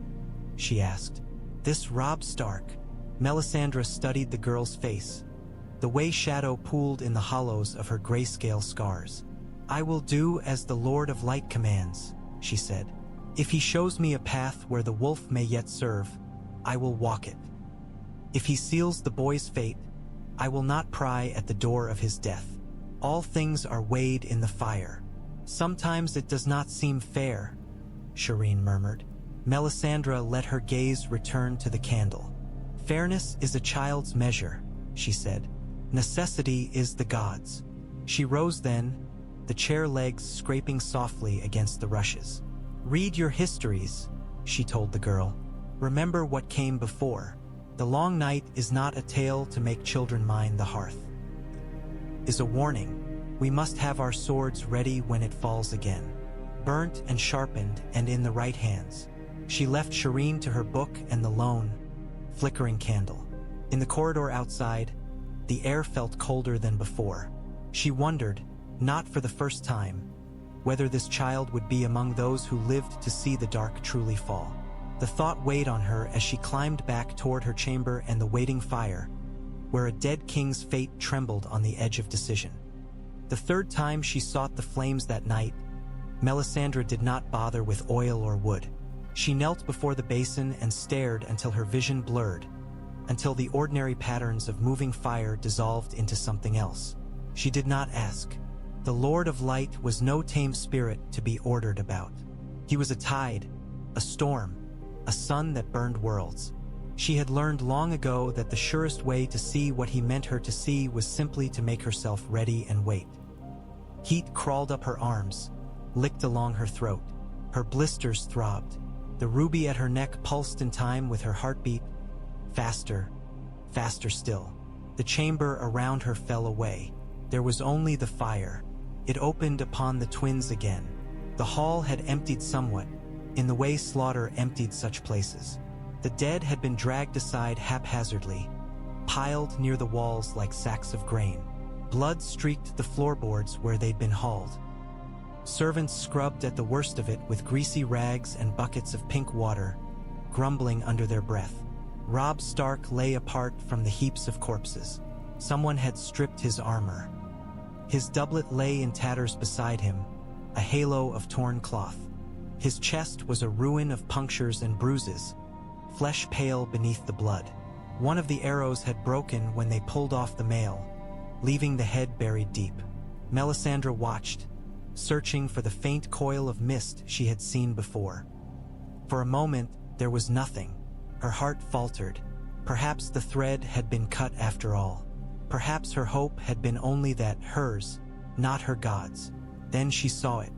A: She asked. This Robb Stark. Melisandre studied the girl's face, the way shadow pooled in the hollows of her grayscale scars. I will do as the Lord of Light commands, she said. If he shows me a path where the wolf may yet serve, I will walk it. If he seals the boy's fate, I will not pry at the door of his death. All things are weighed in the fire. Sometimes it does not seem fair, Shireen murmured. Melisandre let her gaze return to the candle. Fairness is a child's measure, she said. Necessity is the gods. She rose then, the chair legs scraping softly against the rushes. Read your histories, she told the girl. Remember what came before. The long night is not a tale to make children mind the hearth. Is a warning. We must have our swords ready when it falls again. Burnt and sharpened and in the right hands. She left Shireen to her book and the lone, flickering candle. In the corridor outside, the air felt colder than before. She wondered, not for the first time, whether this child would be among those who lived to see the dark truly fall. The thought weighed on her as she climbed back toward her chamber and the waiting fire, where a dead king's fate trembled on the edge of decision. The third time she sought the flames that night, Melisandre did not bother with oil or wood. She knelt before the basin and stared until her vision blurred, until the ordinary patterns of moving fire dissolved into something else. She did not ask. The Lord of Light was no tame spirit to be ordered about. He was a tide, a storm, a sun that burned worlds. She had learned long ago that the surest way to see what he meant her to see was simply to make herself ready and wait. Heat crawled up her arms, licked along her throat. Her blisters throbbed. The ruby at her neck pulsed in time with her heartbeat. Faster, faster still. The chamber around her fell away. There was only the fire. It opened upon the twins again. The hall had emptied somewhat, in the way slaughter emptied such places. The dead had been dragged aside haphazardly, piled near the walls like sacks of grain. Blood streaked the floorboards where they'd been hauled. Servants scrubbed at the worst of it with greasy rags and buckets of pink water, grumbling under their breath. Robb Stark lay apart from the heaps of corpses. Someone had stripped his armor. His doublet lay in tatters beside him, a halo of torn cloth. His chest was a ruin of punctures and bruises, flesh pale beneath the blood. One of the arrows had broken when they pulled off the mail, leaving the head buried deep. Melisandre watched, searching for the faint coil of mist she had seen before. For a moment, there was nothing. Her heart faltered. Perhaps the thread had been cut after all. Perhaps her hope had been only that hers, not her god's. Then she saw it.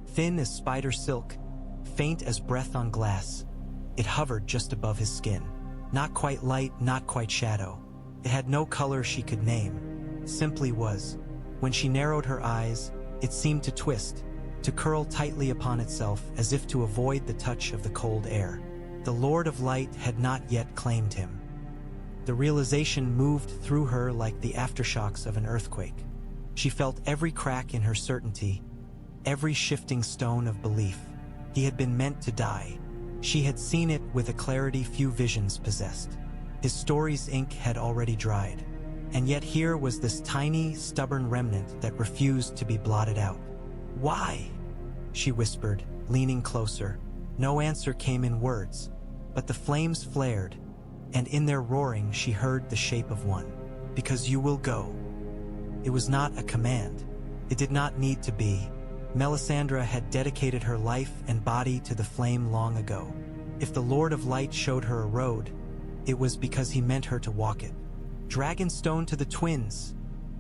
A: Thin as spider silk, faint as breath on glass. It hovered just above his skin. Not quite light, not quite shadow. It had no color she could name. Simply was. When she narrowed her eyes, it seemed to twist, to curl tightly upon itself as if to avoid the touch of the cold air. The Lord of Light had not yet claimed him. The realization moved through her like the aftershocks of an earthquake. She felt every crack in her certainty, every shifting stone of belief. He had been meant to die. She had seen it with a clarity few visions possessed. His story's ink had already dried. And yet here was this tiny, stubborn remnant that refused to be blotted out. "Why?" she whispered, leaning closer. No answer came in words, but the flames flared, and in their roaring she heard the shape of one. "Because you will go." It was not a command. It did not need to be. Melisandre had dedicated her life and body to the flame long ago. If the Lord of Light showed her a road, it was because he meant her to walk it. "Dragonstone to the twins,"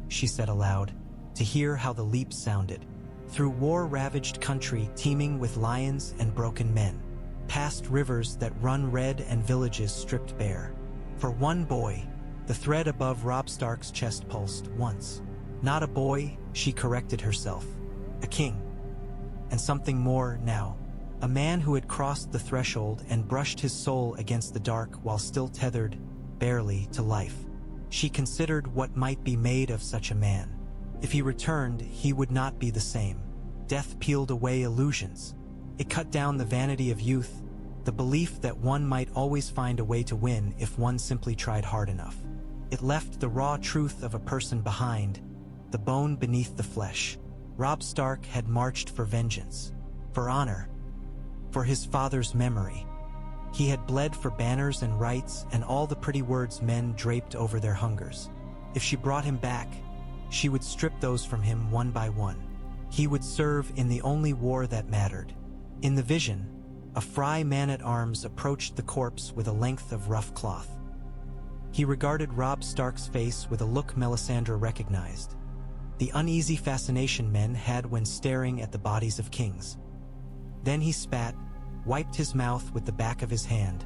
A: she said aloud, to hear how the leap sounded. Through war-ravaged country teeming with lions and broken men. Past rivers that run red and villages stripped bare. For one boy, the thread above Robb Stark's chest pulsed once. Not a boy, she corrected herself. A king. And something more now. A man who had crossed the threshold and brushed his soul against the dark while still tethered, barely, to life. She considered what might be made of such a man. If he returned, he would not be the same. Death peeled away illusions. It cut down the vanity of youth, the belief that one might always find a way to win if one simply tried hard enough. It left the raw truth of a person behind, the bone beneath the flesh. Robb Stark had marched for vengeance, for honor, for his father's memory. He had bled for banners and rights and all the pretty words men draped over their hungers. If she brought him back, she would strip those from him one by one. He would serve in the only war that mattered. In the vision, a Frey man-at-arms approached the corpse with a length of rough cloth. He regarded Robb Stark's face with a look Melisandre recognized. The uneasy fascination men had when staring at the bodies of kings. Then he spat, wiped his mouth with the back of his hand,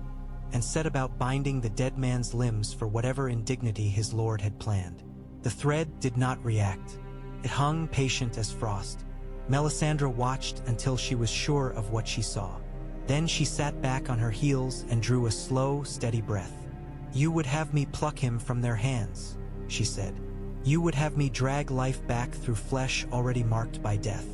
A: and set about binding the dead man's limbs for whatever indignity his lord had planned. The thread did not react. It hung patient as frost. Melisandre watched until she was sure of what she saw. Then she sat back on her heels and drew a slow, steady breath. "You would have me pluck him from their hands," she said. "You would have me drag life back through flesh already marked by death.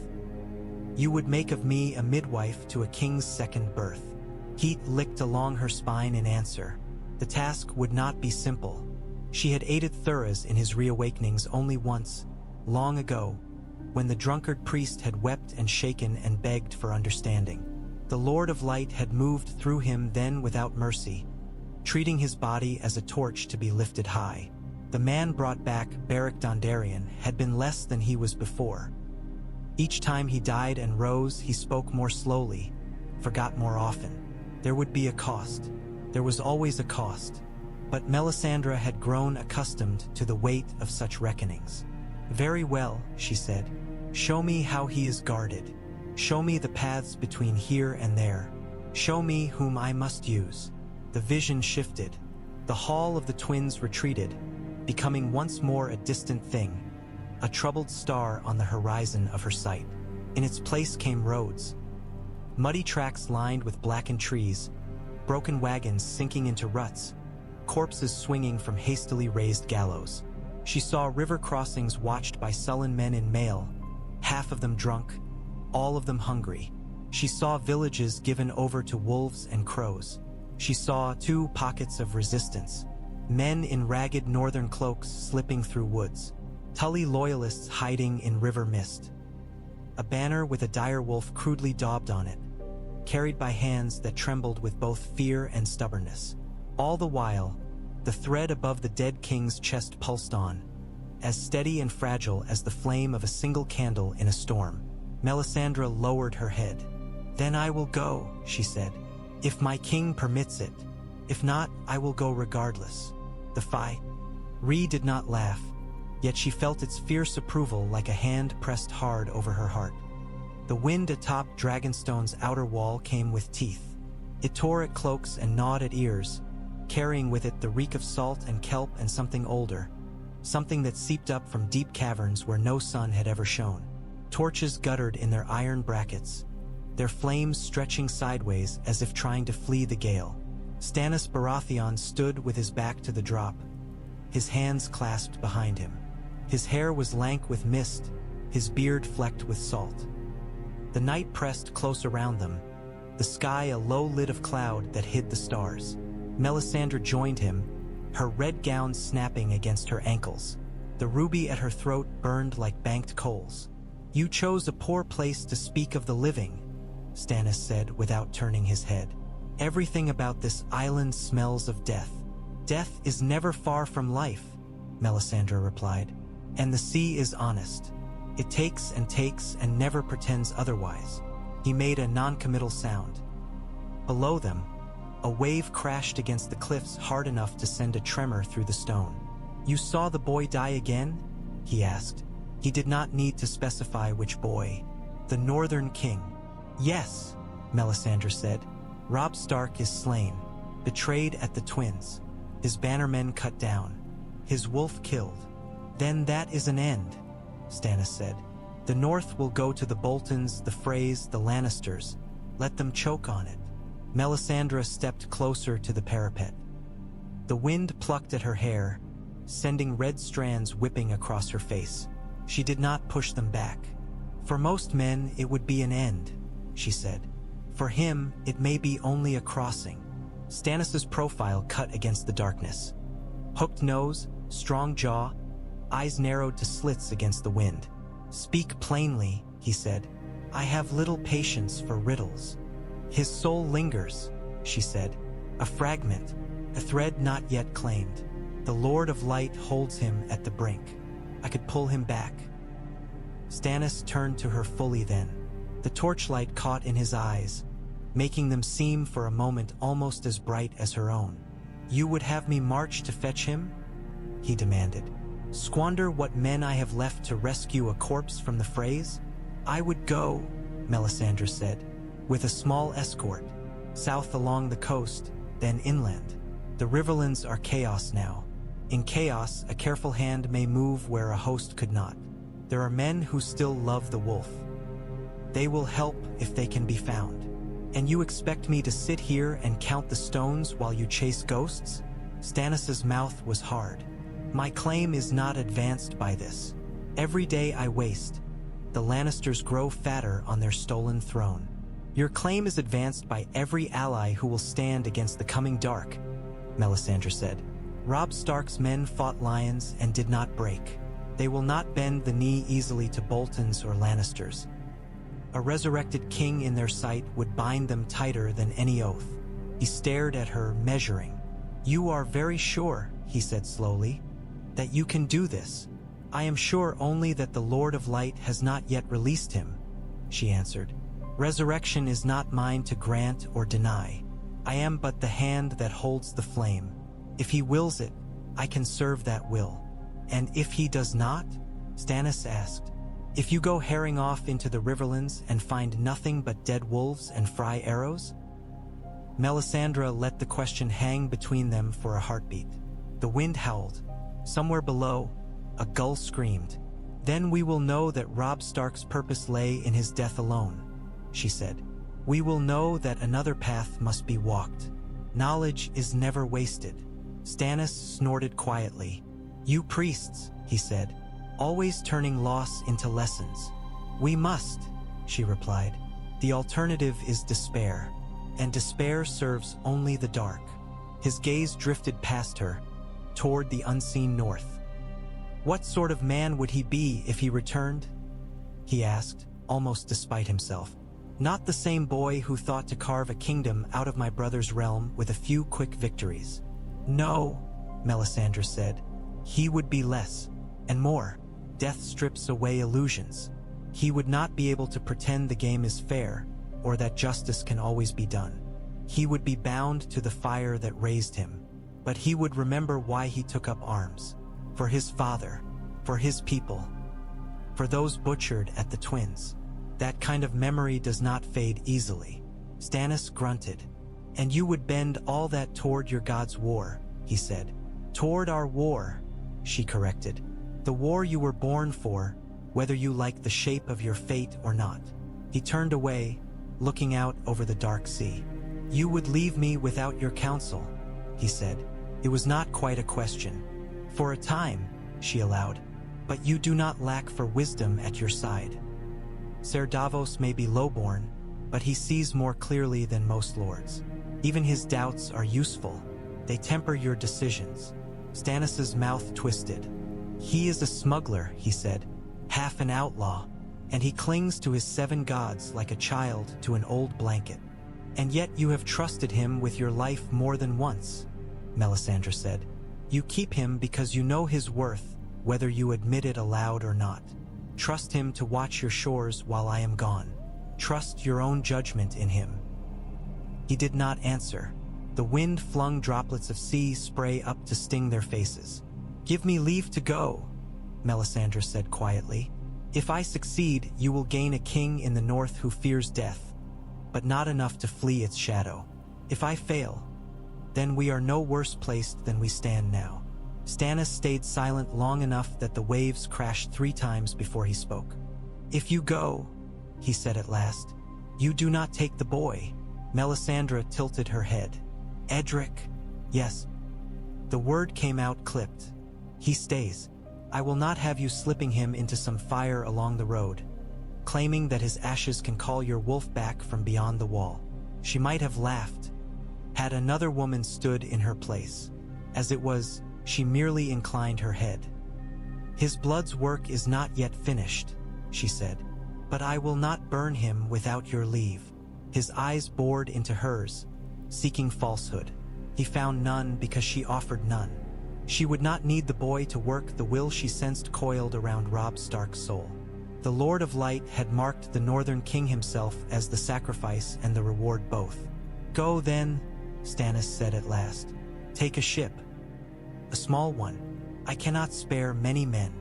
A: You would make of me a midwife to a king's second birth." Heat licked along her spine in answer. The task would not be simple. She had aided Thoros in his reawakenings only once, long ago, when the drunkard priest had wept and shaken and begged for understanding. The Lord of Light had moved through him then without mercy, treating his body as a torch to be lifted high. The man brought back Beric Dondarrion had been less than he was before. Each time he died and rose, he spoke more slowly, forgot more often. There would be a cost. There was always a cost. But Melisandre had grown accustomed to the weight of such reckonings. "Very well," she said. "Show me how he is guarded. Show me the paths between here and there. Show me whom I must use." The vision shifted. The Hall of the Twins retreated, becoming once more a distant thing, a troubled star on the horizon of her sight. In its place came roads. Muddy tracks lined with blackened trees, broken wagons sinking into ruts, corpses swinging from hastily raised gallows. She saw river crossings watched by sullen men in mail, half of them drunk, all of them hungry. She saw villages given over to wolves and crows. She saw two pockets of resistance, men in ragged northern cloaks slipping through woods, Tully loyalists hiding in river mist. A banner with a direwolf crudely daubed on it, carried by hands that trembled with both fear and stubbornness. All the while, the thread above the dead king's chest pulsed on, as steady and fragile as the flame of a single candle in a storm. Melisandre lowered her head. "Then I will go," she said, "if my king permits it. If not, I will go regardless." The Frey did not laugh, yet she felt its fierce approval like a hand pressed hard over her heart. The wind atop Dragonstone's outer wall came with teeth. It tore at cloaks and gnawed at ears, carrying with it the reek of salt and kelp and something older, something that seeped up from deep caverns where no sun had ever shone. Torches guttered in their iron brackets, their flames stretching sideways as if trying to flee the gale. Stannis Baratheon stood with his back to the drop, his hands clasped behind him. His hair was lank with mist, his beard flecked with salt. The night pressed close around them, the sky a low lid of cloud that hid the stars. Melisandre joined him, her red gown snapping against her ankles. The ruby at her throat burned like banked coals. "You chose a poor place to speak of the living," Stannis said without turning his head. "Everything about this island smells of death." "Death is never far from life," Melisandre replied. "And the sea is honest. It takes and never pretends otherwise." He made a non-committal sound. Below them, a wave crashed against the cliffs hard enough to send a tremor through the stone. "You saw the boy die again?" he asked. He did not need to specify which boy. "The Northern King." "Yes," Melisandre said. "Robb Stark is slain, betrayed at the Twins, his bannermen cut down, his wolf killed." "Then that is an end," Stannis said. "The North will go to the Boltons, the Freys, the Lannisters. Let them choke on it." Melisandre stepped closer to the parapet. The wind plucked at her hair, sending red strands whipping across her face. She did not push them back. "For most men, it would be an end," she said. "For him, it may be only a crossing." Stannis's profile cut against the darkness. Hooked nose, strong jaw, eyes narrowed to slits against the wind. "Speak plainly," he said. "I have little patience for riddles." "His soul lingers," she said. "A fragment, a thread not yet claimed. The Lord of Light holds him at the brink. I could pull him back." Stannis turned to her fully then. The torchlight caught in his eyes, making them seem for a moment almost as bright as her own. "You would have me march to fetch him?" he demanded. "Squander what men I have left to rescue a corpse from the Freys?" "I would go," Melisandre said, "with a small escort, south along the coast, then inland. The Riverlands are chaos now. In chaos, a careful hand may move where a host could not. There are men who still love the wolf. They will help if they can be found. And you expect me to sit here and count the stones while you chase ghosts? Stannis's mouth was hard. My claim is not advanced by this. Every day I waste, the Lannisters grow fatter on their stolen throne. Your claim is advanced by every ally who will stand against the coming dark, Melisandre said. Robb Stark's men fought lions and did not break. They will not bend the knee easily to Boltons or Lannisters. A resurrected king in their sight would bind them tighter than any oath. He stared at her, measuring. You are very sure, he said slowly, that you can do this. I am sure only that the Lord of Light has not yet released him, she answered. Resurrection is not mine to grant or deny. I am but the hand that holds the flame. If he wills it, I can serve that will. And if he does not? Stannis asked. If you go herring off into the Riverlands and find nothing but dead wolves and Frey arrows? Melisandre let the question hang between them for a heartbeat. The wind howled. Somewhere below, a gull screamed. Then we will know that Robb Stark's purpose lay in his death alone, she said. We will know that another path must be walked. Knowledge is never wasted. Stannis snorted quietly. You priests, he said, always turning loss into lessons. We must, she replied. The alternative is despair, and despair serves only the dark. His gaze drifted past her, toward the unseen north. What sort of man would he be if he returned? He asked, almost despite himself. Not the same boy who thought to carve a kingdom out of my brother's realm with a few quick victories. No, Melisandre said. He would be less, and more. Death strips away illusions. He would not be able to pretend the game is fair, or that justice can always be done. He would be bound to the fire that raised him, but he would remember why he took up arms. For his father, for his people, for those butchered at the Twins. That kind of memory does not fade easily. Stannis grunted. And you would bend all that toward your god's war, he said. Toward our war, she corrected. The war you were born for, whether you like the shape of your fate or not. He turned away, looking out over the dark sea. You would leave me without your counsel, he said. It was not quite a question. For a time, she allowed, but you do not lack for wisdom at your side. Ser Davos may be lowborn, but he sees more clearly than most lords. Even his doubts are useful. They temper your decisions. Stannis's mouth twisted. He is a smuggler, he said, half an outlaw, and he clings to his 7 gods like a child to an old blanket. And yet you have trusted him with your life more than once, Melisandre said. You keep him because you know his worth, whether you admit it aloud or not. Trust him to watch your shores while I am gone. Trust your own judgment in him. He did not answer. The wind flung droplets of sea spray up to sting their faces. Give me leave to go, Melisandre said quietly. If I succeed, you will gain a king in the north who fears death, but not enough to flee its shadow. If I fail, then we are no worse placed than we stand now. Stannis stayed silent long enough that the waves crashed 3 times before he spoke. If you go, he said at last, you do not take the boy. Melisandre tilted her head. Edric, yes. The word came out clipped. He stays. I will not have you slipping him into some fire along the road, claiming that his ashes can call your wolf back from beyond the wall. She might have laughed, had another woman stood in her place. As it was, she merely inclined her head. His blood's work is not yet finished, she said, but I will not burn him without your leave. His eyes bored into hers, seeking falsehood. He found none because she offered none. She would not need the boy to work the will she sensed coiled around Robb Stark's soul. The Lord of Light had marked the Northern King himself as the sacrifice and the reward both. Go then, Stannis said at last. Take a ship. A small one. I cannot spare many men.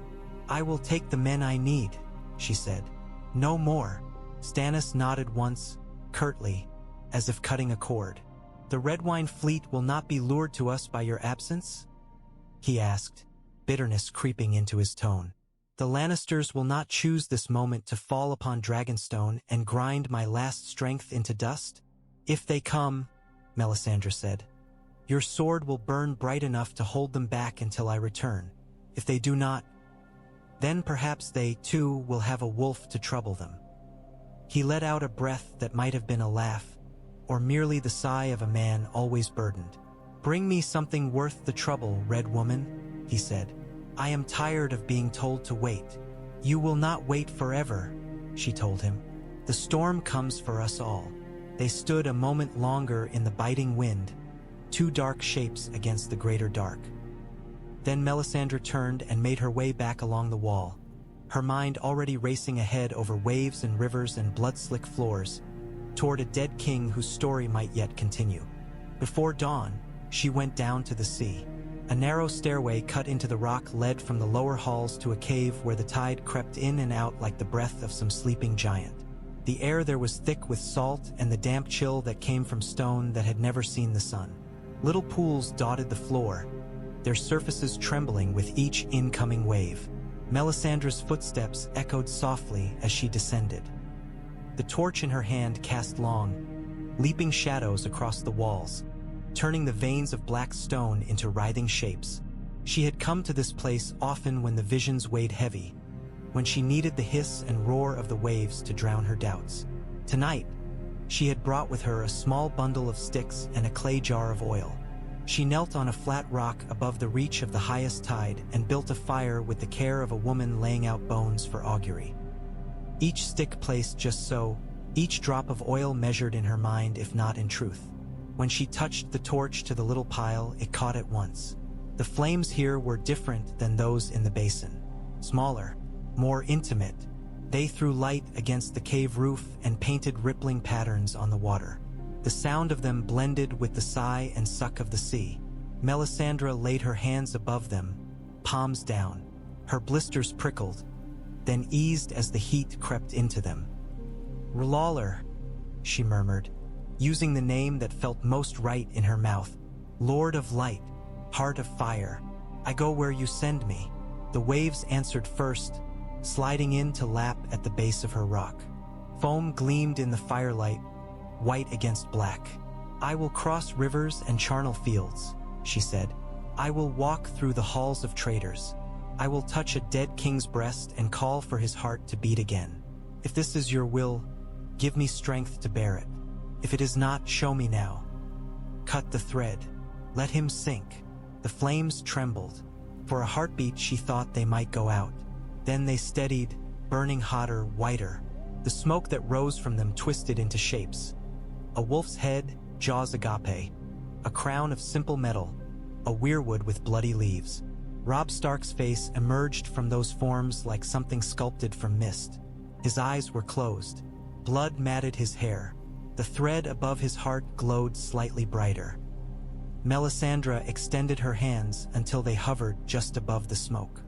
A: I will take the men I need, she said. No more. Stannis nodded once, curtly, as if cutting a cord. The Red Wine fleet will not be lured to us by your absence? He asked, bitterness creeping into his tone. The Lannisters will not choose this moment to fall upon Dragonstone and grind my last strength into dust? If they come, Melisandre said, your sword will burn bright enough to hold them back until I return. If they do not, then perhaps they, too, will have a wolf to trouble them. He let out a breath that might have been a laugh, or merely the sigh of a man always burdened. Bring me something worth the trouble, Red Woman, he said. I am tired of being told to wait. You will not wait forever, she told him. The storm comes for us all. They stood a moment longer in the biting wind, two dark shapes against the greater dark. Then Melisandre turned and made her way back along the wall, her mind already racing ahead over waves and rivers and blood-slick floors, toward a dead king whose story might yet continue. Before dawn, she went down to the sea. A narrow stairway cut into the rock led from the lower halls to a cave where the tide crept in and out like the breath of some sleeping giant. The air there was thick with salt and the damp chill that came from stone that had never seen the sun. Little pools dotted the floor, their surfaces trembling with each incoming wave. Melisandre's footsteps echoed softly as she descended. The torch in her hand cast long, leaping shadows across the walls, turning the veins of black stone into writhing shapes. She had come to this place often when the visions weighed heavy, when she needed the hiss and roar of the waves to drown her doubts. Tonight, she had brought with her a small bundle of sticks and a clay jar of oil. She knelt on a flat rock above the reach of the highest tide and built a fire with the care of a woman laying out bones for augury. Each stick placed just so, each drop of oil measured in her mind if not in truth. When she touched the torch to the little pile, it caught at once. The flames here were different than those in the basin. Smaller, more intimate, they threw light against the cave roof and painted rippling patterns on the water. The sound of them blended with the sigh and suck of the sea. Melisandre laid her hands above them, palms down. Her blisters prickled, then eased as the heat crept into them. R'hllor, she murmured, using the name that felt most right in her mouth. Lord of Light, Heart of Fire, I go where you send me. The waves answered first, sliding in to lap at the base of her rock. Foam gleamed in the firelight, white against black. I will cross rivers and charnel fields, she said. I will walk through the halls of traitors. I will touch a dead king's breast and call for his heart to beat again. If this is your will, give me strength to bear it. If it is not, show me now. Cut the thread. Let him sink. The flames trembled. For a heartbeat she thought they might go out. Then they steadied, burning hotter, whiter. The smoke that rose from them twisted into shapes. A wolf's head, jaws agape. A crown of simple metal. A weirwood with bloody leaves. Robb Stark's face emerged from those forms like something sculpted from mist. His eyes were closed. Blood matted his hair. The thread above his heart glowed slightly brighter. Melisandre extended her hands until they hovered just above the smoke.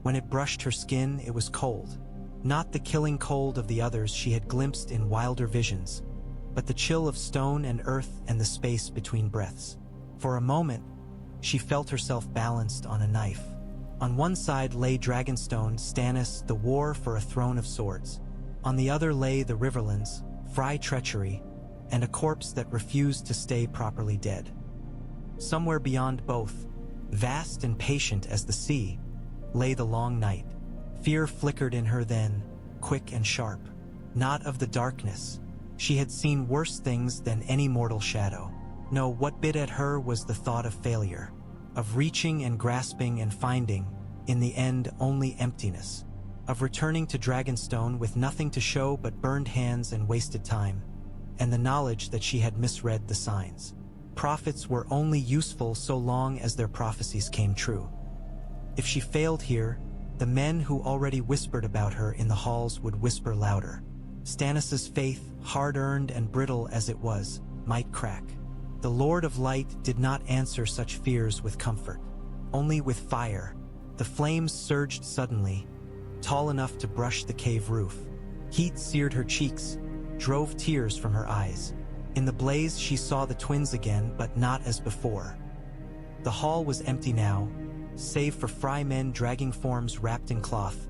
A: When it brushed her skin, it was cold. Not the killing cold of the others she had glimpsed in wilder visions, but the chill of stone and earth and the space between breaths. For a moment, she felt herself balanced on a knife. On one side lay Dragonstone, Stannis, the war for a throne of swords. On the other lay the Riverlands, Frey treachery, and a corpse that refused to stay properly dead. Somewhere beyond both, vast and patient as the sea, lay the long night. Fear flickered in her then, quick and sharp. Not of the darkness. She had seen worse things than any mortal shadow. No, what bit at her was the thought of failure, of reaching and grasping and finding, in the end, only emptiness, of returning to Dragonstone with nothing to show but burned hands and wasted time, and the knowledge that she had misread the signs. Prophets were only useful so long as their prophecies came true. If she failed here, the men who already whispered about her in the halls would whisper louder. Stannis's faith, hard-earned and brittle as it was, might crack. The Lord of Light did not answer such fears with comfort, only with fire. The flames surged suddenly, tall enough to brush the cave roof. Heat seared her cheeks, drove tears from her eyes. In the blaze she saw the twins again, but not as before. The hall was empty now, save for Frey men dragging forms wrapped in cloth,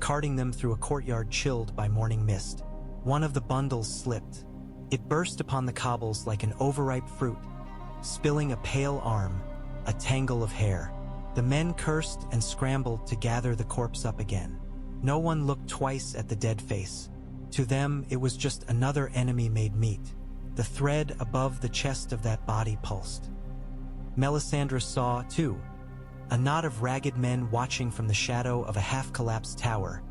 A: carting them through a courtyard chilled by morning mist. One of the bundles slipped. It burst upon the cobbles like an overripe fruit, spilling a pale arm, a tangle of hair. The men cursed and scrambled to gather the corpse up again. No one looked twice at the dead face. To them, it was just another enemy made meat. The thread above the chest of that body pulsed. Melisandre saw, too, a knot of ragged men watching from the shadow of a half-collapsed tower,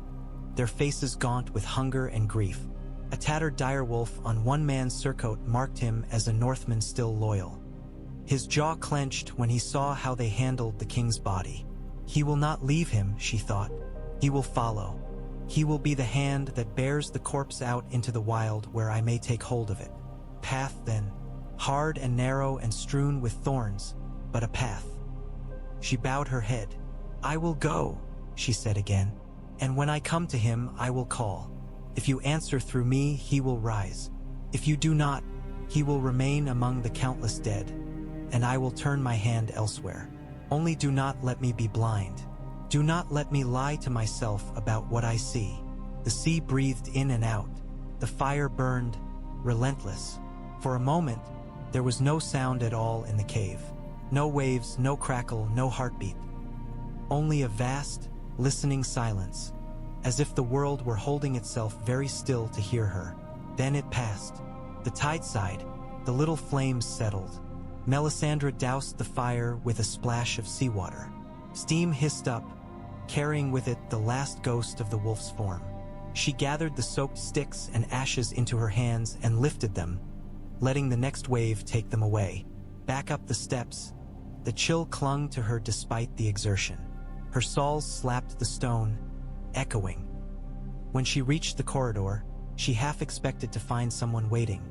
A: their faces gaunt with hunger and grief. A tattered direwolf on one man's surcoat marked him as a Northman still loyal. His jaw clenched when he saw how they handled the king's body. He will not leave him, she thought. He will follow. He will be the hand that bears the corpse out into the wild where I may take hold of it. Path, then, hard and narrow and strewn with thorns, but a path. She bowed her head. I will go, she said again, and when I come to him, I will call. If you answer through me, he will rise. If you do not, he will remain among the countless dead, and I will turn my hand elsewhere. Only do not let me be blind. Do not let me lie to myself about what I see. The sea breathed in and out. The fire burned, relentless. For a moment, there was no sound at all in the cave. No waves, no crackle, no heartbeat. Only a vast, listening silence, as if the world were holding itself very still to hear her. Then it passed. The tide sighed. The little flames settled. Melisandre doused the fire with a splash of seawater. Steam hissed up, carrying with it the last ghost of the wolf's form. She gathered the soaked sticks and ashes into her hands and lifted them, letting the next wave take them away. Back up the steps, the chill clung to her despite the exertion. Her soles slapped the stone, echoing. When she reached the corridor, she half expected to find someone waiting.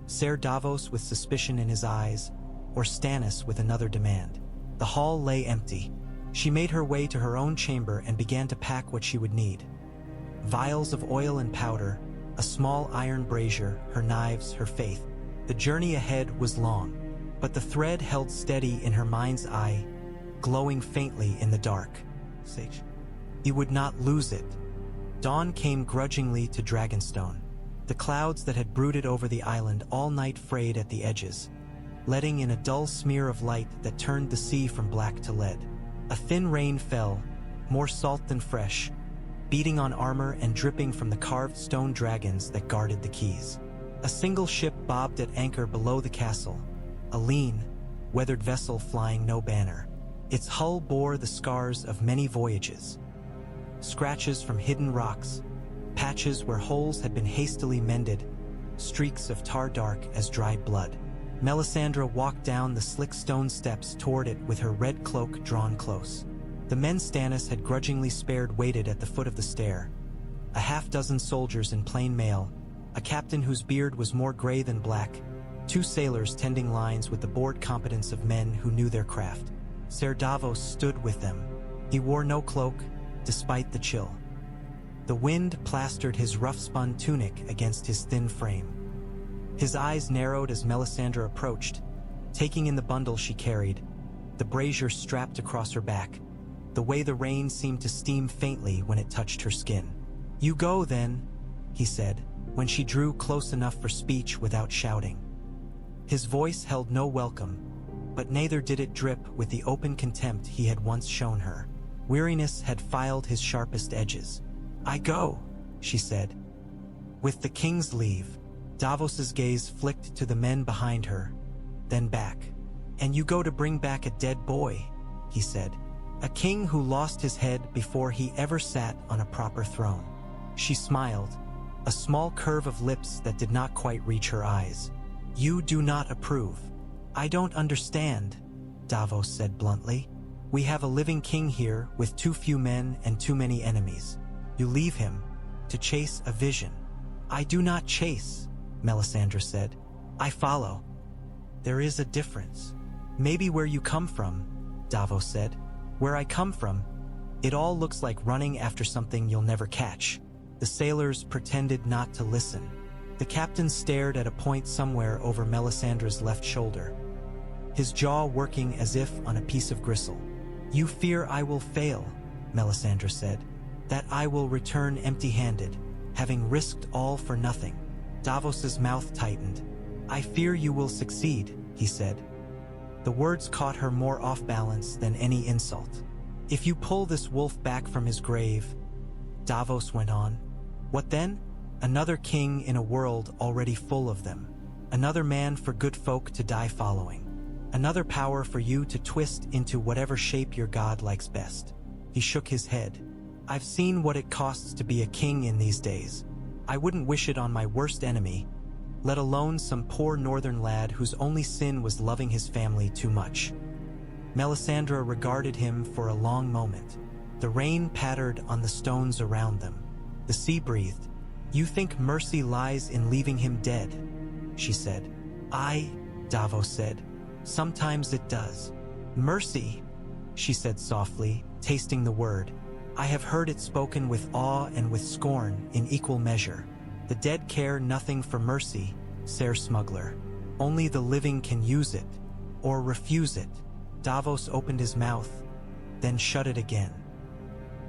A: Ser Davos with suspicion in his eyes, or Stannis with another demand. The hall lay empty. She made her way to her own chamber and began to pack what she would need. Vials of oil and powder, a small iron brazier, her knives, her faith. The journey ahead was long, but the thread held steady in her mind's eye, glowing faintly in the dark. Sage. He would not lose it. Dawn came grudgingly to Dragonstone. The clouds that had brooded over the island all night frayed at the edges, letting in a dull smear of light that turned the sea from black to lead. A thin rain fell, more salt than fresh, beating on armor and dripping from the carved stone dragons that guarded the quays. A single ship bobbed at anchor below the castle, a lean, weathered vessel flying no banner. Its hull bore the scars of many voyages. Scratches from hidden rocks, patches where holes had been hastily mended, streaks of tar dark as dried blood. Melisandre walked down the slick stone steps toward it with her red cloak drawn close. The men Stannis had grudgingly spared waited at the foot of the stair. A half-dozen soldiers in plain mail, a captain whose beard was more gray than black, 2 sailors tending lines with the bored competence of men who knew their craft. Ser Davos stood with them. He wore no cloak, despite the chill. The wind plastered his rough-spun tunic against his thin frame. His eyes narrowed as Melisandre approached, taking in the bundle she carried, the brazier strapped across her back, the way the rain seemed to steam faintly when it touched her skin. "You go, then," he said, when she drew close enough for speech without shouting. His voice held no welcome, but neither did it drip with the open contempt he had once shown her. Weariness had filed his sharpest edges. "I go," she said. "With the king's leave." Davos's gaze flicked to the men behind her, then back. "And you go to bring back a dead boy," he said. "A king who lost his head before he ever sat on a proper throne." She smiled, a small curve of lips that did not quite reach her eyes. "You do not approve." "I don't understand," Davos said bluntly. "We have a living king here with too few men and too many enemies. You leave him to chase a vision." "I do not chase," Melisandre said. "I follow." "There is a difference." "Maybe where you come from," Davos said. "Where I come from, it all looks like running after something you'll never catch." The sailors pretended not to listen. The captain stared at a point somewhere over Melisandre's left shoulder, his jaw working as if on a piece of gristle. "You fear I will fail," Melisandre said, "that I will return empty-handed, having risked all for nothing." Davos's mouth tightened. "I fear you will succeed," he said. The words caught her more off balance than any insult. "If you pull this wolf back from his grave," Davos went on, "what then? Another king in a world already full of them. Another man for good folk to die following. Another power for you to twist into whatever shape your god likes best." He shook his head. "I've seen what it costs to be a king in these days. I wouldn't wish it on my worst enemy, let alone some poor northern lad whose only sin was loving his family too much." Melisandre regarded him for a long moment. The rain pattered on the stones around them. The sea breathed. "You think mercy lies in leaving him dead," she said. "Aye," Davos said. "Sometimes it does." "Mercy," she said softly, tasting the word. "I have heard it spoken with awe and with scorn in equal measure. The dead care nothing for mercy, Ser Smuggler. Only the living can use it, or refuse it." Davos opened his mouth, then shut it again.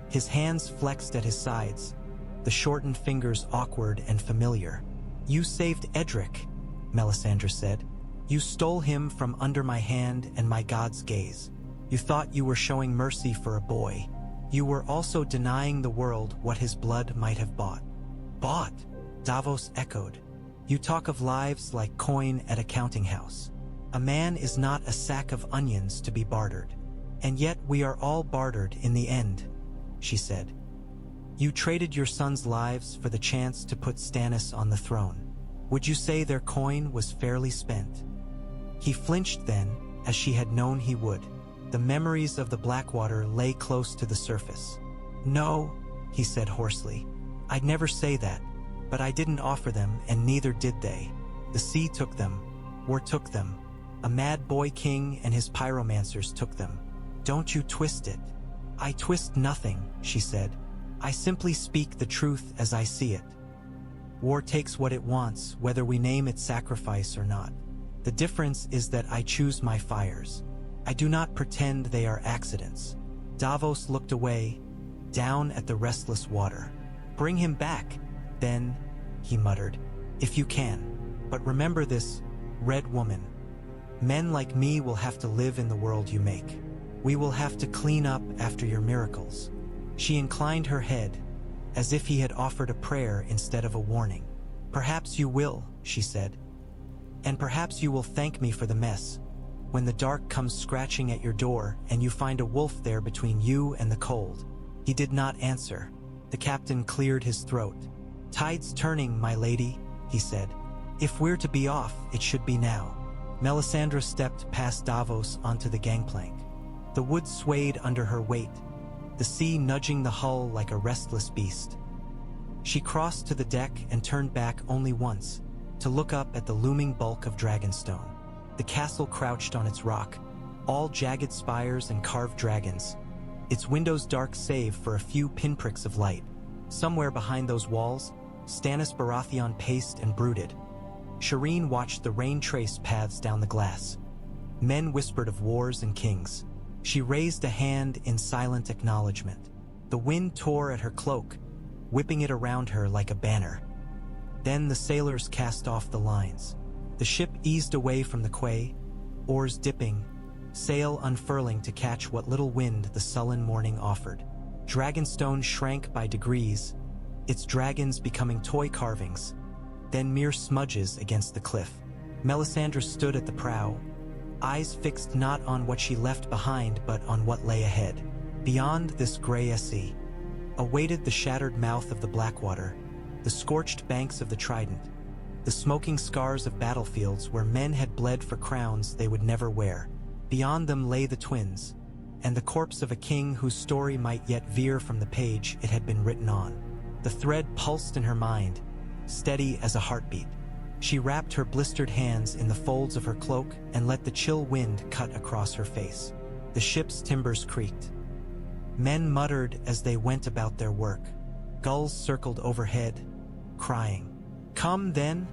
A: His hands flexed at his sides, the shortened fingers awkward and familiar. "You saved Edric," Melisandre said. "You stole him from under my hand and my god's gaze. You thought you were showing mercy for a boy. You were also denying the world what his blood might have bought." "Bought?" Davos echoed. "You talk of lives like coin at a counting house. A man is not a sack of onions to be bartered. And yet we are all bartered in the end," she said. "You traded your sons' lives for the chance to put Stannis on the throne. Would you say their coin was fairly spent?" He flinched then, as she had known he would. The memories of the Blackwater lay close to the surface. "No," he said hoarsely. "I'd never say that, but I didn't offer them, and neither did they. The sea took them, war took them. A mad boy king and his pyromancers took them. Don't you twist it." "I twist nothing," she said. "I simply speak the truth as I see it. War takes what it wants, whether we name it sacrifice or not. The difference is that I choose my fires. I do not pretend they are accidents." Davos looked away, down at the restless water. "Bring him back, then," he muttered, "if you can. But remember this, Red Woman. Men like me will have to live in the world you make. We will have to clean up after your miracles." She inclined her head, as if he had offered a prayer instead of a warning. "Perhaps you will," she said. "And perhaps you will thank me for the mess, when the dark comes scratching at your door and you find a wolf there between you and the cold." He did not answer. The captain cleared his throat. "Tide's turning, my lady," he said. "If we're to be off, it should be now." Melisandre stepped past Davos onto the gangplank. The wood swayed under her weight, the sea nudging the hull like a restless beast. She crossed to the deck and turned back only once, to look up at the looming bulk of Dragonstone. The castle crouched on its rock, all jagged spires and carved dragons, its windows dark save for a few pinpricks of light. Somewhere behind those walls, Stannis Baratheon paced and brooded. Shireen watched the rain-traced paths down the glass. Men whispered of wars and kings. She raised a hand in silent acknowledgement. The wind tore at her cloak, whipping it around her like a banner. Then the sailors cast off the lines. The ship eased away from the quay, oars dipping, sail unfurling to catch what little wind the sullen morning offered. Dragonstone shrank by degrees, its dragons becoming toy carvings, then mere smudges against the cliff. Melisandre stood at the prow, eyes fixed not on what she left behind but on what lay ahead. Beyond this grey sea, awaited the shattered mouth of the Blackwater, the scorched banks of the Trident, the smoking scars of battlefields where men had bled for crowns they would never wear. Beyond them lay the twins, and the corpse of a king whose story might yet veer from the page it had been written on. The thread pulsed in her mind, steady as a heartbeat. She wrapped her blistered hands in the folds of her cloak and let the chill wind cut across her face. The ship's timbers creaked. Men muttered as they went about their work. Gulls circled overhead, crying. "Come, then,"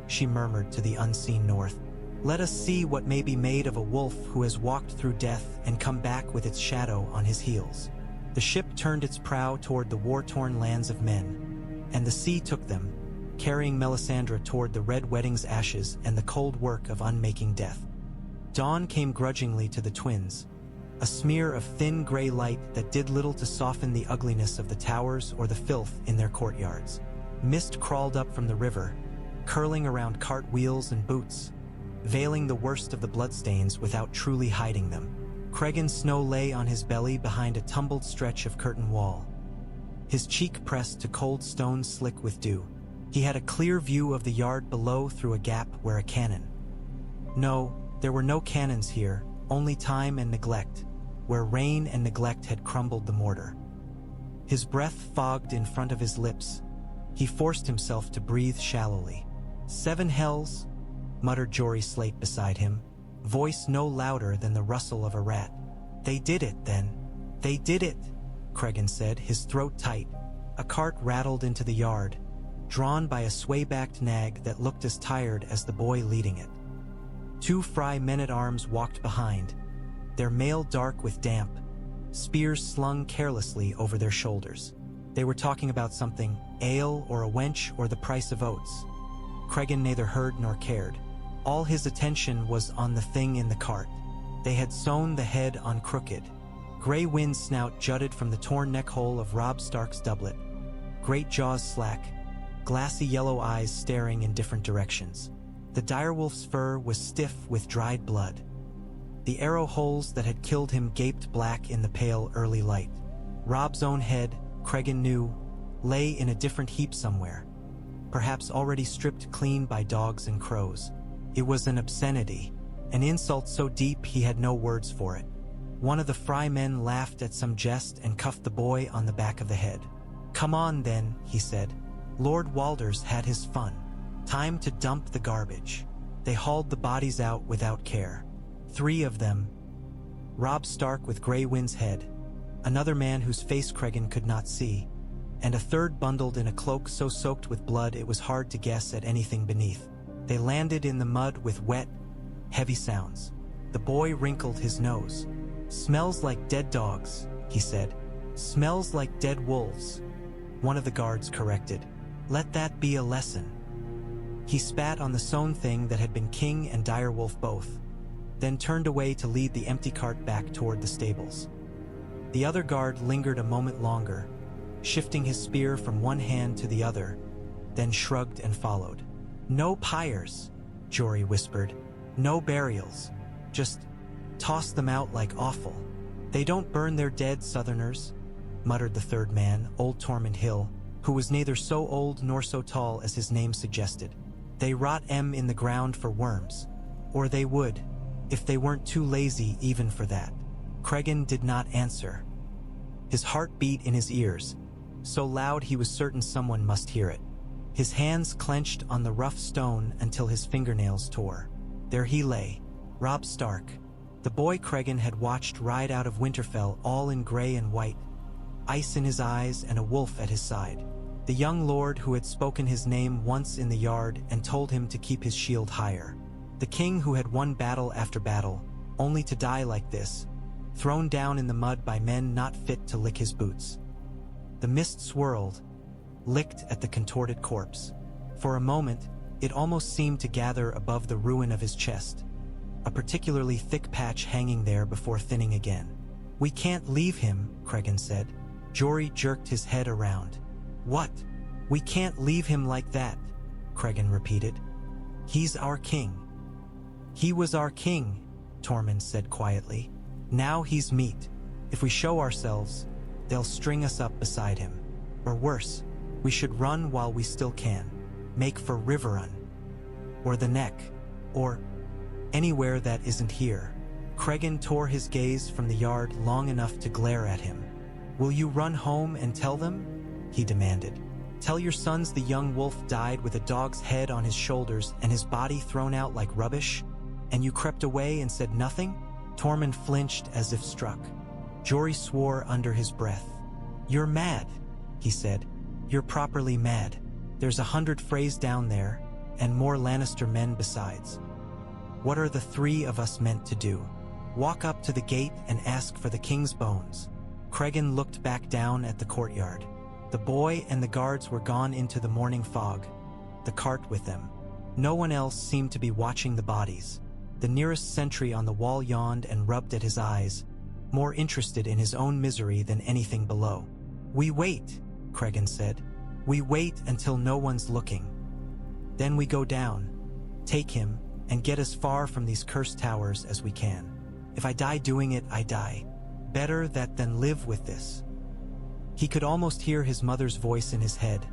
A: she murmured to the unseen north. "Let us see what may be made of a wolf who has walked through death and come back with its shadow on his heels." The ship turned its prow toward the war-torn lands of men, and the sea took them, carrying Melisandre toward the red wedding's ashes and the cold work of unmaking death. Dawn came grudgingly to the twins, a smear of thin gray light that did little to soften the ugliness of the towers or the filth in their courtyards. Mist crawled up from the river, curling around cart wheels and boots, veiling the worst of the bloodstains without truly hiding them. Cregan Snow lay on his belly behind a tumbled stretch of curtain wall, his cheek pressed to cold stone slick with dew. He had a clear view of the yard below through a gap where a cannon. No, there were no cannons here, only time and neglect, where rain and neglect had crumbled the mortar. His breath fogged in front of his lips. He forced himself to breathe shallowly. "7 hells," muttered Jory Slate beside him, voice no louder than the rustle of a rat. "They did it, then. They did it," Cregan said, his throat tight. A cart rattled into the yard, drawn by a sway-backed nag that looked as tired as the boy leading it. 2 Frey men-at-arms walked behind, their mail dark with damp, spears slung carelessly over their shoulders. They were talking about something, ale or a wench or the price of oats. Cregan neither heard nor cared. All his attention was on the thing in the cart. They had sewn the head on crooked. Grey Wind's snout jutted from the torn neck-hole of Robb Stark's doublet, great jaws slack, glassy yellow eyes staring in different directions. The direwolf's fur was stiff with dried blood. The arrow holes that had killed him gaped black in the pale early light. Robb's own head, Cregan knew, lay in a different heap somewhere, perhaps already stripped clean by dogs and crows. It was an obscenity, an insult so deep he had no words for it. One of the Frey men laughed at some jest and cuffed the boy on the back of the head. "Come on, then," he said. "Lord Walders had his fun. Time to dump the garbage." They hauled the bodies out without care. 3 of them. Robb Stark with Grey Wind's head, another man whose face Cregan could not see, and a third bundled in a cloak so soaked with blood it was hard to guess at anything beneath. They landed in the mud with wet, heavy sounds. The boy wrinkled his nose. "Smells like dead dogs," he said. "Smells like dead wolves," one of the guards corrected. "Let that be a lesson." He spat on the sewn thing that had been king and direwolf both, then turned away to lead the empty cart back toward the stables. The other guard lingered a moment longer, shifting his spear from one hand to the other, then shrugged and followed. "No pyres," Jory whispered. "No burials. Just toss them out like offal." "They don't burn their dead, Southerners," muttered the third man, old Tormund Hill, who was neither so old nor so tall as his name suggested. "They rot in the ground for worms. Or they would, if they weren't too lazy even for that." Cregan did not answer. His heart beat in his ears, so loud he was certain someone must hear it. His hands clenched on the rough stone until his fingernails tore. There he lay, Robb Stark, the boy Cregan had watched ride out of Winterfell all in gray and white, ice in his eyes and a wolf at his side. The young lord who had spoken his name once in the yard and told him to keep his shield higher. The king who had won battle after battle, only to die like this, thrown down in the mud by men not fit to lick his boots. The mist swirled, licked at the contorted corpse. For a moment, it almost seemed to gather above the ruin of his chest, a particularly thick patch hanging there before thinning again. "We can't leave him," Cregan said. Jory jerked his head around. "What? We can't leave him like that," Cregan repeated. "He's our king." "He was our king," Tormund said quietly. "Now he's meat. If we show ourselves, they'll string us up beside him. Or worse, we should run while we still can. Make for Riverrun. Or the Neck. Or anywhere that isn't here." Cregan tore his gaze from the yard long enough to glare at him. "Will you run home and tell them?" he demanded. "Tell your sons the young wolf died with a dog's head on his shoulders and his body thrown out like rubbish, and you crept away and said nothing?" Tormund flinched as if struck. Jory swore under his breath. "You're mad," he said. "You're properly mad. There's 100 Freys down there, and more Lannister men besides. What are the three of us meant to do? Walk up to the gate and ask for the king's bones. Cregan looked back down at the courtyard. The boy and the guards were gone into the morning fog, the cart with them. No one else seemed to be watching the bodies. The nearest sentry on the wall yawned and rubbed at his eyes, more interested in his own misery than anything below. "We wait," Cregan said. "We wait until no one's looking. Then we go down, take him, and get as far from these cursed towers as we can. If I die doing it, I die. Better that than live with this." He could almost hear his mother's voice in his head,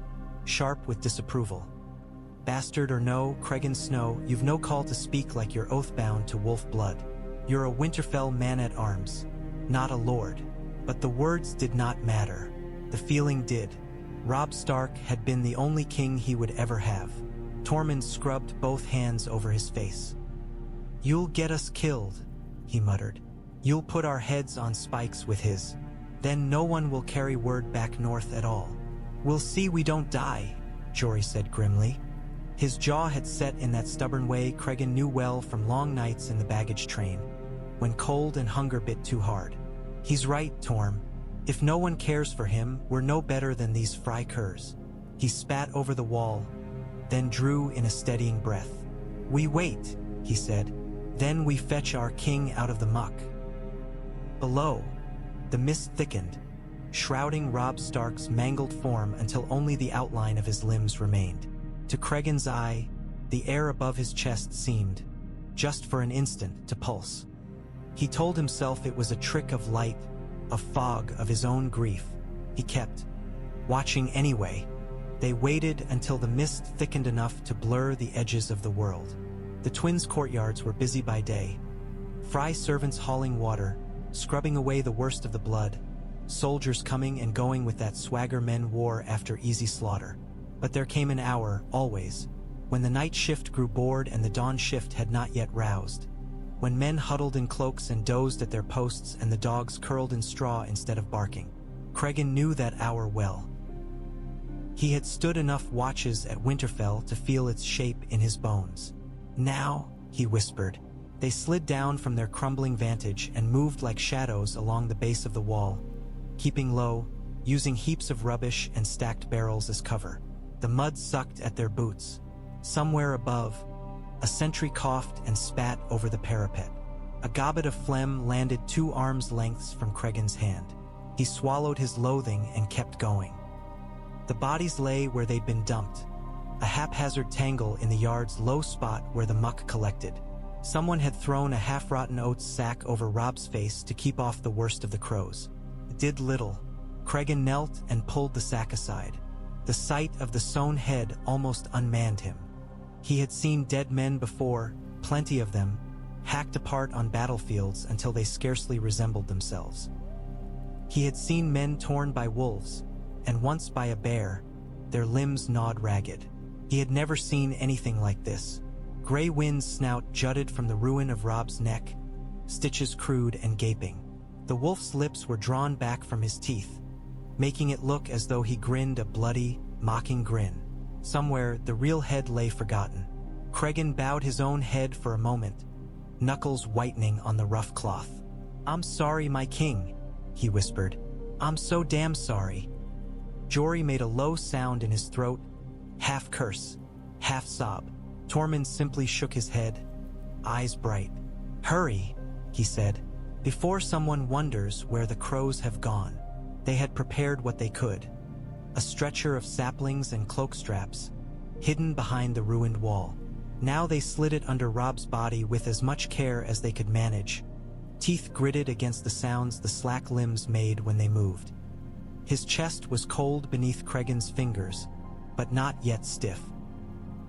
A: sharp with disapproval. "Bastard or no, Cregan Snow, you've no call to speak like you're oath-bound to wolf blood. You're a Winterfell man-at-arms, not a lord." But the words did not matter. The feeling did. Robb Stark had been the only king he would ever have. Tormund scrubbed both hands over his face. "You'll get us killed," he muttered. "You'll put our heads on spikes with his. Then no one will carry word back north at all." "We'll see we don't die," Jory said grimly. His jaw had set in that stubborn way Cregan knew well from long nights in the baggage train, when cold and hunger bit too hard. "He's right, Torm. If no one cares for him, we're no better than these Frey curs." He spat over the wall, then drew in a steadying breath. "We wait," he said. "Then we fetch our king out of the muck." Below, the mist thickened, shrouding Robb Stark's mangled form until only the outline of his limbs remained. To Cregan's eye, the air above his chest seemed, just for an instant, to pulse. He told himself it was a trick of light, a fog of his own grief. He kept watching anyway. They waited until the mist thickened enough to blur the edges of the world. The twins' courtyards were busy by day. Frey servants hauling water, scrubbing away the worst of the blood, soldiers coming and going with that swagger men wore after easy slaughter. But there came an hour, always, when the night shift grew bored and the dawn shift had not yet roused, when men huddled in cloaks and dozed at their posts and the dogs curled in straw instead of barking. Cregan knew that hour well. He had stood enough watches at Winterfell to feel its shape in his bones. "Now," he whispered. They slid down from their crumbling vantage and moved like shadows along the base of the wall, keeping low, using heaps of rubbish and stacked barrels as cover. The mud sucked at their boots. Somewhere above, a sentry coughed and spat over the parapet. A gobbet of phlegm landed 2 arms' lengths from Cregan's hand. He swallowed his loathing and kept going. The bodies lay where they'd been dumped, a haphazard tangle in the yard's low spot where the muck collected. Someone had thrown a half-rotten oats sack over Robb's face to keep off the worst of the crows. It did little. Cregan knelt and pulled the sack aside. The sight of the sewn head almost unmanned him. He had seen dead men before, plenty of them, hacked apart on battlefields until they scarcely resembled themselves. He had seen men torn by wolves, and once by a bear, their limbs gnawed ragged. He had never seen anything like this. Grey Wind's snout jutted from the ruin of Robb's neck, stitches crude and gaping. The wolf's lips were drawn back from his teeth, making it look as though he grinned a bloody, mocking grin. Somewhere, the real head lay forgotten. Cregan bowed his own head for a moment, knuckles whitening on the rough cloth. "I'm sorry, my king," he whispered. "I'm so damn sorry." Jory made a low sound in his throat, half curse, half sob. Tormund simply shook his head, eyes bright. "Hurry," he said, "before someone wonders where the crows have gone." They had prepared what they could. A stretcher of saplings and cloak straps, hidden behind the ruined wall. Now they slid it under Robb's body with as much care as they could manage. Teeth gritted against the sounds the slack limbs made when they moved. His chest was cold beneath Cregan's fingers, but not yet stiff.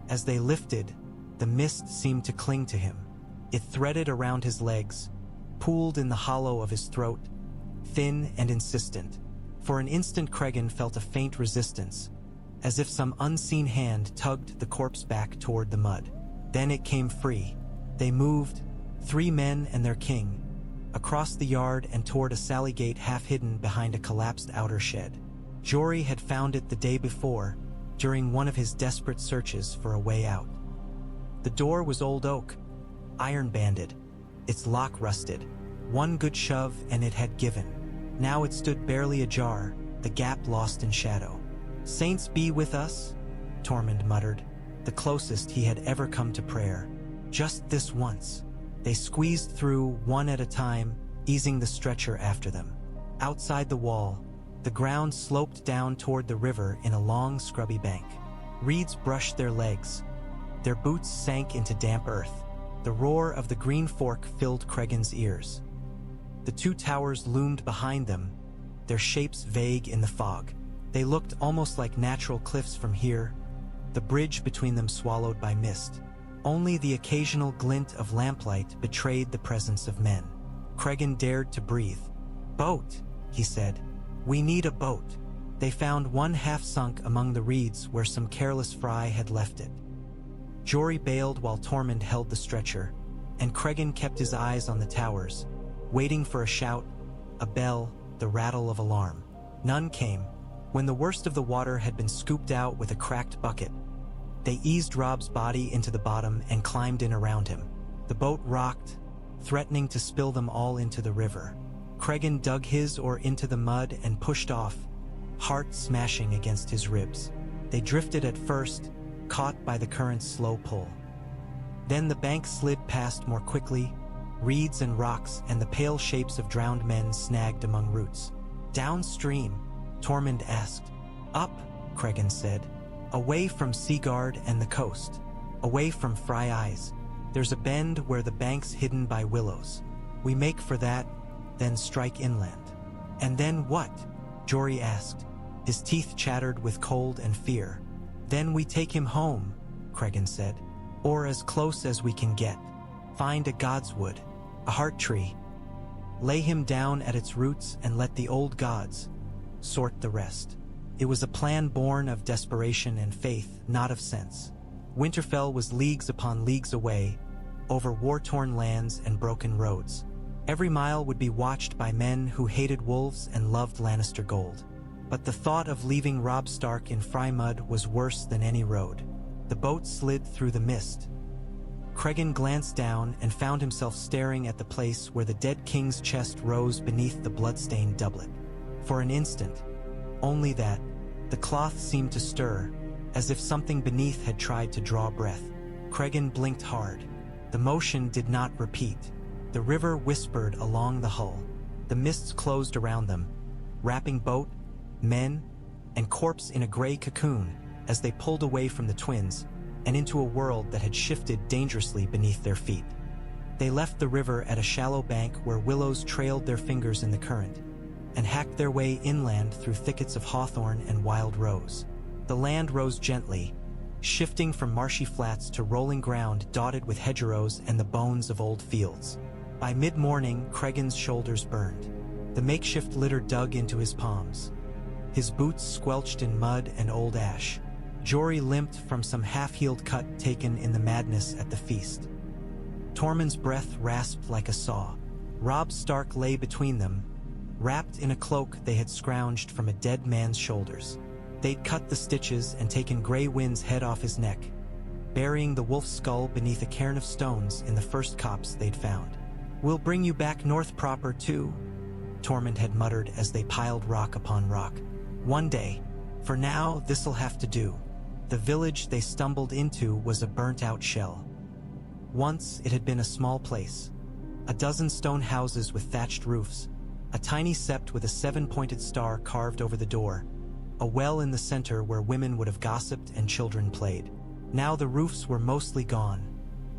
A: As they lifted, the mist seemed to cling to him. It threaded around his legs, pooled in the hollow of his throat, thin and insistent. For an instant Cregan felt a faint resistance, as if some unseen hand tugged the corpse back toward the mud. Then it came free. They moved, 3 men and their king, across the yard and toward a sally gate half hidden behind a collapsed outer shed. Jory had found it the day before, during one of his desperate searches for a way out. The door was old oak, iron-banded, its lock rusted. One good shove and it had given. Now it stood barely ajar, the gap lost in shadow. "Saints be with us," Tormund muttered, the closest he had ever come to prayer. Just this once. They squeezed through, one at a time, easing the stretcher after them. Outside the wall, the ground sloped down toward the river in a long, scrubby bank. Reeds brushed their legs. Their boots sank into damp earth. The roar of the Green Fork filled Cregan's ears. The two towers loomed behind them, their shapes vague in the fog. They looked almost like natural cliffs from here, the bridge between them swallowed by mist. Only the occasional glint of lamplight betrayed the presence of men. Cregan dared to breathe. "Boat," he said. "We need a boat." They found one half sunk among the reeds where some careless Frey had left it. Jory bailed while Tormund held the stretcher, and Cregan kept his eyes on the towers, waiting for a shout, a bell, the rattle of alarm. None came. When the worst of the water had been scooped out with a cracked bucket, they eased Robb's body into the bottom and climbed in around him. The boat rocked, threatening to spill them all into the river. Cregan dug his oar into the mud and pushed off, heart smashing against his ribs. They drifted at first, caught by the current's slow pull. Then the bank slid past more quickly, reeds and rocks and the pale shapes of drowned men snagged among roots. "Downstream?" Tormund asked. "Up," Cregan said. "Away from Seaguard and the coast. Away from Frey eyes. There's a bend where the bank's hidden by willows. We make for that, then strike inland." "And then what?" Jory asked. His teeth chattered with cold and fear. "Then we take him home," Cregan said. "Or as close as we can get. Find a godswood, a heart tree. Lay him down at its roots and let the old gods sort the rest." It was a plan born of desperation and faith, not of sense. Winterfell was leagues upon leagues away, over war-torn lands and broken roads. Every mile would be watched by men who hated wolves and loved Lannister gold. But the thought of leaving Robb Stark in Frey mud was worse than any road. The boat slid through the mist. Cregan glanced down and found himself staring at the place where the dead king's chest rose beneath the blood-stained doublet. For an instant, only that, the cloth seemed to stir, as if something beneath had tried to draw breath. Cregan blinked hard. The motion did not repeat. The river whispered along the hull. The mists closed around them, wrapping boat, men, and corpse in a gray cocoon as they pulled away from the twins and into a world that had shifted dangerously beneath their feet. They left the river at a shallow bank where willows trailed their fingers in the current and hacked their way inland through thickets of hawthorn and wild rose. The land rose gently, shifting from marshy flats to rolling ground dotted with hedgerows and the bones of old fields. By mid-morning, Cregan's shoulders burned. The makeshift litter dug into his palms. His boots squelched in mud and old ash. Jory limped from some half-healed cut taken in the madness at the feast. Tormund's breath rasped like a saw. Robb Stark lay between them, wrapped in a cloak they had scrounged from a dead man's shoulders. They'd cut the stitches and taken Grey Wind's head off his neck, burying the wolf's skull beneath a cairn of stones in the first copse they'd found. "We'll bring you back north proper, too," Tormund had muttered as they piled rock upon rock. "One day. For now, this'll have to do." The village they stumbled into was a burnt-out shell. Once it had been a small place. A dozen stone houses with thatched roofs, a tiny sept with a 7-pointed star carved over the door, a well in the center where women would have gossiped and children played. Now the roofs were mostly gone.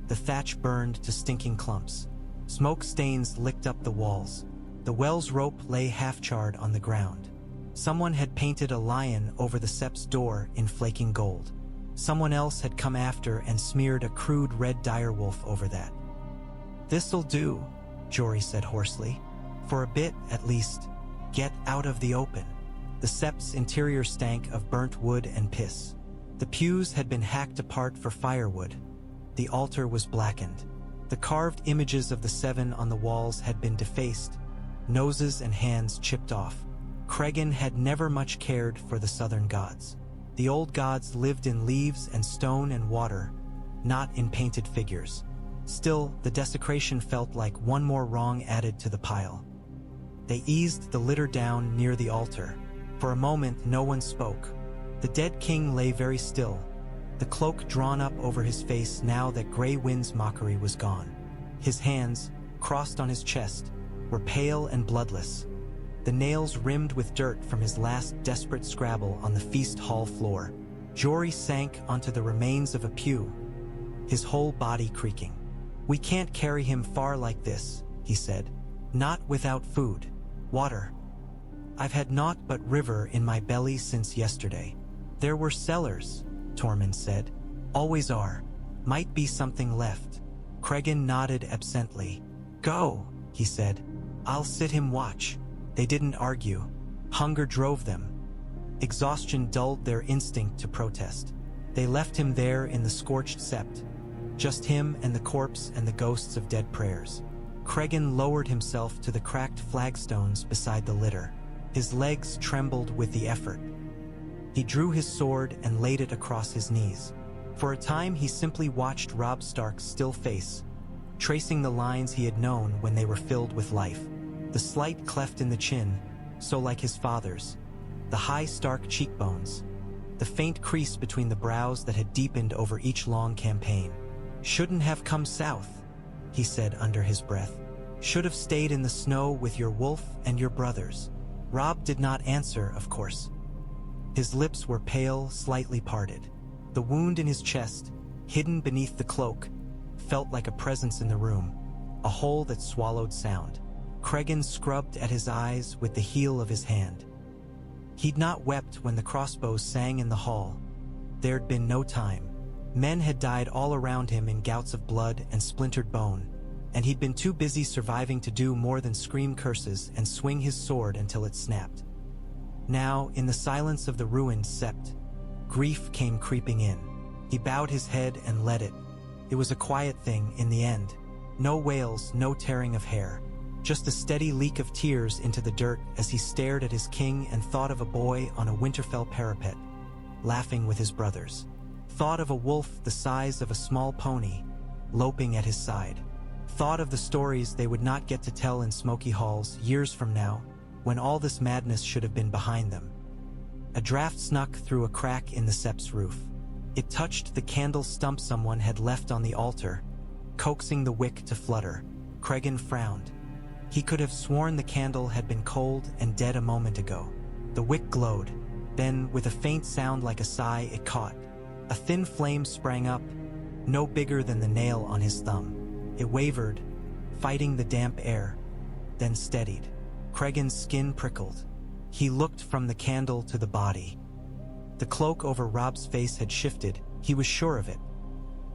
A: The thatch burned to stinking clumps. Smoke stains licked up the walls. The well's rope lay half-charred on the ground. Someone had painted a lion over the sept's door in flaking gold. Someone else had come after and smeared a crude red direwolf over that. "This'll do," Jory said hoarsely. "For a bit, at least. Get out of the open." The sept's interior stank of burnt wood and piss. The pews had been hacked apart for firewood. The altar was blackened. The carved images of the seven on the walls had been defaced, noses and hands chipped off. Cregan had never much cared for the southern gods. The old gods lived in leaves and stone and water, not in painted figures. Still, the desecration felt like one more wrong added to the pile. They eased the litter down near the altar. For a moment, no one spoke. The dead king lay very still, the cloak drawn up over his face now that Grey Wind's mockery was gone. His hands, crossed on his chest, were pale and bloodless, the nails rimmed with dirt from his last desperate scrabble on the feast hall floor. Jory sank onto the remains of a pew, his whole body creaking. "We can't carry him far like this," he said. "Not without food. Water. I've had naught but river in my belly since yesterday." "There were cellars," Tormund said. "Always are. Might be something left." Cregan nodded absently. "Go," he said. "I'll sit him watch." They didn't argue. Hunger drove them. Exhaustion dulled their instinct to protest. They left him there in the scorched Sept, just him and the corpse and the ghosts of dead prayers. Cregan lowered himself to the cracked flagstones beside the litter. His legs trembled with the effort. He drew his sword and laid it across his knees. For a time he simply watched Robb Stark's still face, tracing the lines he had known when they were filled with life. The slight cleft in the chin, so like his father's, the high Stark cheekbones, the faint crease between the brows that had deepened over each long campaign. "Shouldn't have come south," he said under his breath. "Should have stayed in the snow with your wolf and your brothers." Robb did not answer, of course. His lips were pale, slightly parted. The wound in his chest, hidden beneath the cloak, felt like a presence in the room, a hole that swallowed sound. Cregan scrubbed at his eyes with the heel of his hand. He'd not wept when the crossbows sang in the hall. There'd been no time. Men had died all around him in gouts of blood and splintered bone, and he'd been too busy surviving to do more than scream curses and swing his sword until it snapped. Now, in the silence of the ruined Sept, grief came creeping in. He bowed his head and let it. It was a quiet thing in the end. No wails, no tearing of hair. Just a steady leak of tears into the dirt as he stared at his king and thought of a boy on a Winterfell parapet, laughing with his brothers. Thought of a wolf the size of a small pony, loping at his side. Thought of the stories they would not get to tell in smoky halls years from now, when all this madness should have been behind them. A draft snuck through a crack in the Sept's roof. It touched the candle stump someone had left on the altar, coaxing the wick to flutter. Cregan frowned. He could have sworn the candle had been cold and dead a moment ago. The wick glowed. Then, with a faint sound like a sigh, it caught. A thin flame sprang up, no bigger than the nail on his thumb. It wavered, fighting the damp air, then steadied. Cregan's skin prickled. He looked from the candle to the body. The cloak over Robb's face had shifted, he was sure of it.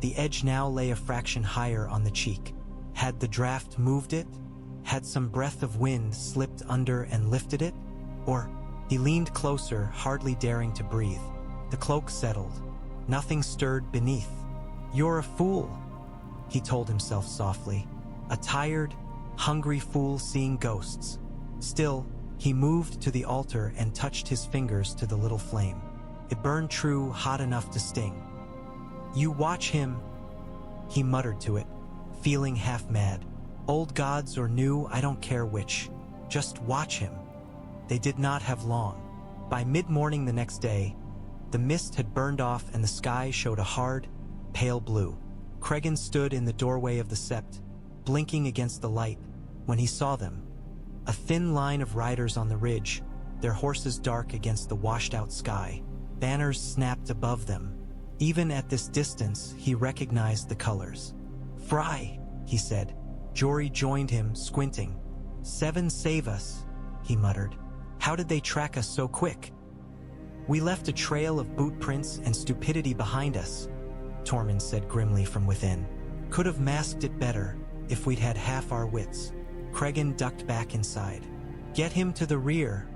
A: The edge now lay a fraction higher on the cheek. Had the draft moved it? Had some breath of wind slipped under and lifted it? Or, he leaned closer, hardly daring to breathe. The cloak settled. Nothing stirred beneath. "You're a fool," he told himself softly. A tired, hungry fool seeing ghosts. Still, he moved to the altar and touched his fingers to the little flame. It burned true, hot enough to sting. "You watch him," he muttered to it, feeling half mad. "Old gods or new, I don't care which. Just watch him." They did not have long. By mid-morning the next day, the mist had burned off and the sky showed a hard, pale blue. Cregan stood in the doorway of the Sept, blinking against the light, when he saw them. A thin line of riders on the ridge, their horses dark against the washed-out sky. Banners snapped above them. Even at this distance, he recognized the colors. "Frey," he said. Jory joined him, squinting. "Seven save us," he muttered. "How did they track us so quick?" "We left a trail of boot prints and stupidity behind us," Tormund said grimly from within. "Could have masked it better, if we'd had half our wits." Cregan ducked back inside. "Get him to the rear,"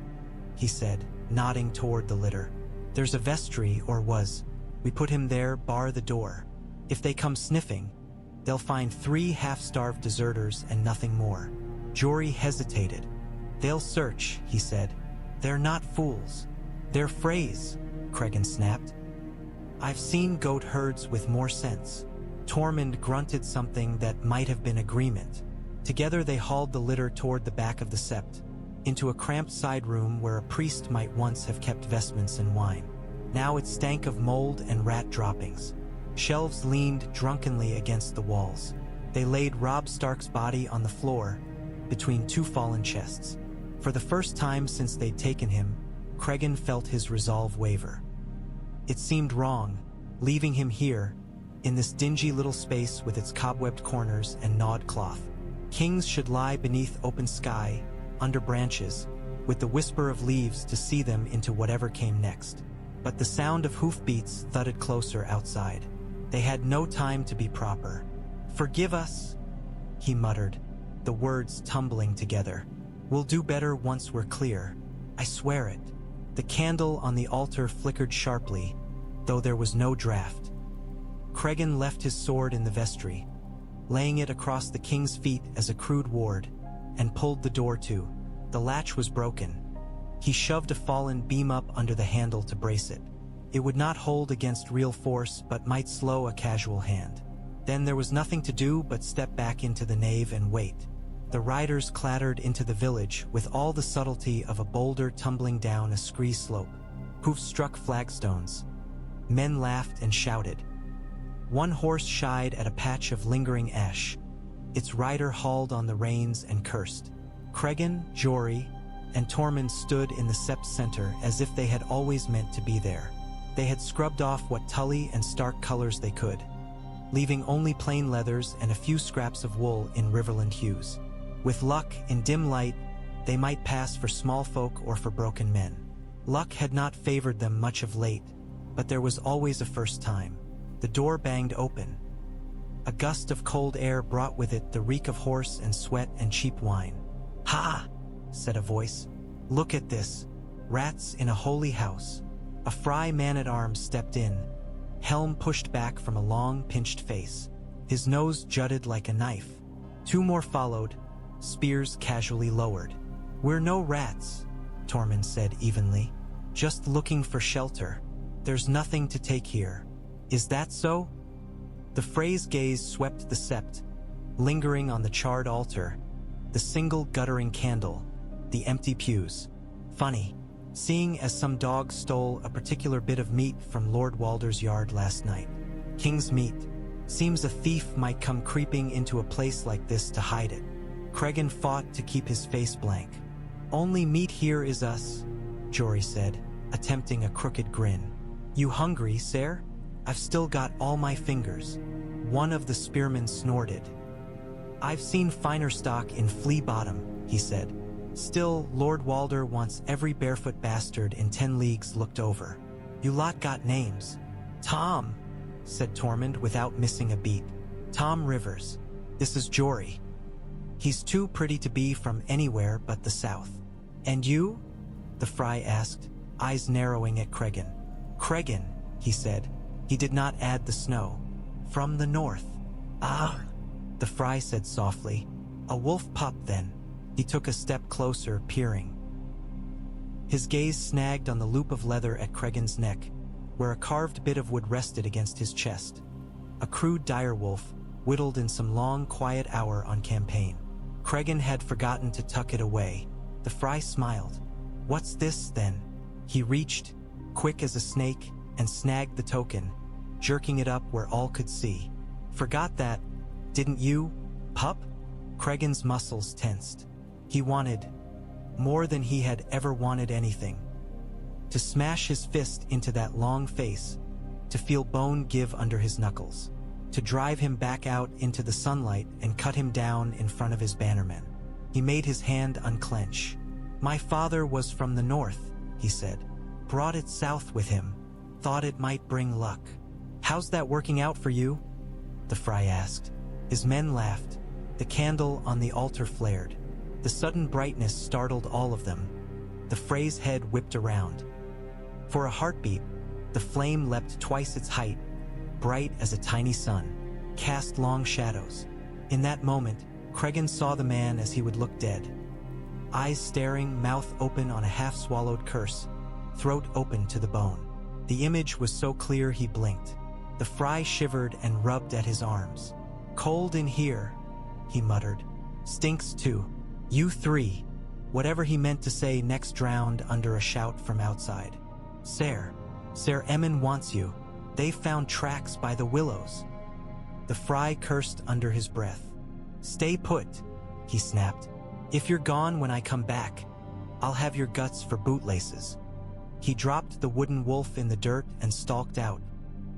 A: he said, nodding toward the litter. "There's a vestry, or was. We put him there, bar the door. If they come sniffing, they'll find 3 half-starved deserters and nothing more." Jory hesitated. "They'll search," he said. "They're not fools. They're Freys." Cregan snapped. "I've seen goat herds with more sense." Tormund grunted something that might have been agreement. Together they hauled the litter toward the back of the Sept, into a cramped side room where a priest might once have kept vestments and wine. Now it stank of mold and rat droppings. Shelves leaned drunkenly against the walls. They laid Robb Stark's body on the floor, between two fallen chests. For the first time since they'd taken him, Cregan felt his resolve waver. It seemed wrong, leaving him here, in this dingy little space with its cobwebbed corners and gnawed cloth. Kings should lie beneath open sky, under branches, with the whisper of leaves to see them into whatever came next. But the sound of hoofbeats thudded closer outside. They had no time to be proper. "Forgive us," he muttered, the words tumbling together. "We'll do better once we're clear. I swear it." The candle on the altar flickered sharply, though there was no draught. Cregan left his sword in the vestry, laying it across the king's feet as a crude ward, and pulled the door to. The latch was broken. He shoved a fallen beam up under the handle to brace it. It would not hold against real force, but might slow a casual hand. Then there was nothing to do but step back into the nave and wait. The riders clattered into the village with all the subtlety of a boulder tumbling down a scree slope. Hoofs struck flagstones. Men laughed and shouted. One horse shied at a patch of lingering ash. Its rider hauled on the reins and cursed. Cregan, Jory, and Tormund stood in the Sept's center as if they had always meant to be there. They had scrubbed off what Tully and Stark colors they could, leaving only plain leathers and a few scraps of wool in Riverland hues. With luck, in dim light, they might pass for small folk or for broken men. Luck had not favored them much of late, but there was always a first time. The door banged open. A gust of cold air brought with it the reek of horse and sweat and cheap wine. "Ha!" said a voice. "Look at this. Rats in a holy house." A Frey man-at-arms stepped in, helm pushed back from a long, pinched face. His nose jutted like a knife. Two more followed, spears casually lowered. "We're no rats," Tormund said evenly. "Just looking for shelter. There's nothing to take here. Is that so?" The Freys' gaze swept the Sept, lingering on the charred altar, the single guttering candle, the empty pews. Funny, seeing as some dog stole a particular bit of meat from Lord Walder's yard last night. King's meat. Seems a thief might come creeping into a place like this to hide it. Cregan fought to keep his face blank. "Only meat here is us," Jory said, attempting a crooked grin. "You hungry, sir? I've still got all my fingers." One of the spearmen snorted. "I've seen finer stock in Flea Bottom," he said. "Still, Lord Walder wants every barefoot bastard in 10 leagues looked over. You lot got names." "Tom," said Tormund without missing a beat. "Tom Rivers. This is Jory. He's too pretty to be from anywhere but the south." "And you?" the Frey asked, eyes narrowing at Cregan. "Cregan," he said. He did not add the snow. "From the north." "Ah," the Frey said softly. "A wolf pup, then." He took a step closer, peering. His gaze snagged on the loop of leather at Cregan's neck, where a carved bit of wood rested against his chest. A crude direwolf, whittled in some long, quiet hour on campaign. Cregan had forgotten to tuck it away. The Frey smiled. "What's this, then?" He reached, quick as a snake, and snagged the token, jerking it up where all could see. "Forgot that, didn't you, pup?" Cregan's muscles tensed. He wanted, more than he had ever wanted anything, to smash his fist into that long face, to feel bone give under his knuckles, to drive him back out into the sunlight and cut him down in front of his bannermen. He made his hand unclench. "My father was from the north," he said. "Brought it south with him. Thought it might bring luck." "How's that working out for you?" the Frey asked. His men laughed. The candle on the altar flared. The sudden brightness startled all of them. The Frey's head whipped around. For a heartbeat, the flame leapt twice its height, bright as a tiny sun, cast long shadows. In that moment, Cregan saw the man as he would look dead. Eyes staring, mouth open on a half-swallowed curse, throat open to the bone. The image was so clear he blinked. The Frey shivered and rubbed at his arms. "Cold in here," he muttered. "Stinks too. You three." Whatever he meant to say next drowned under a shout from outside. Ser Emmon wants you. They've found tracks by the willows." The Frey cursed under his breath. "Stay put," he snapped. "If you're gone when I come back, I'll have your guts for bootlaces." He dropped the wooden wolf in the dirt and stalked out,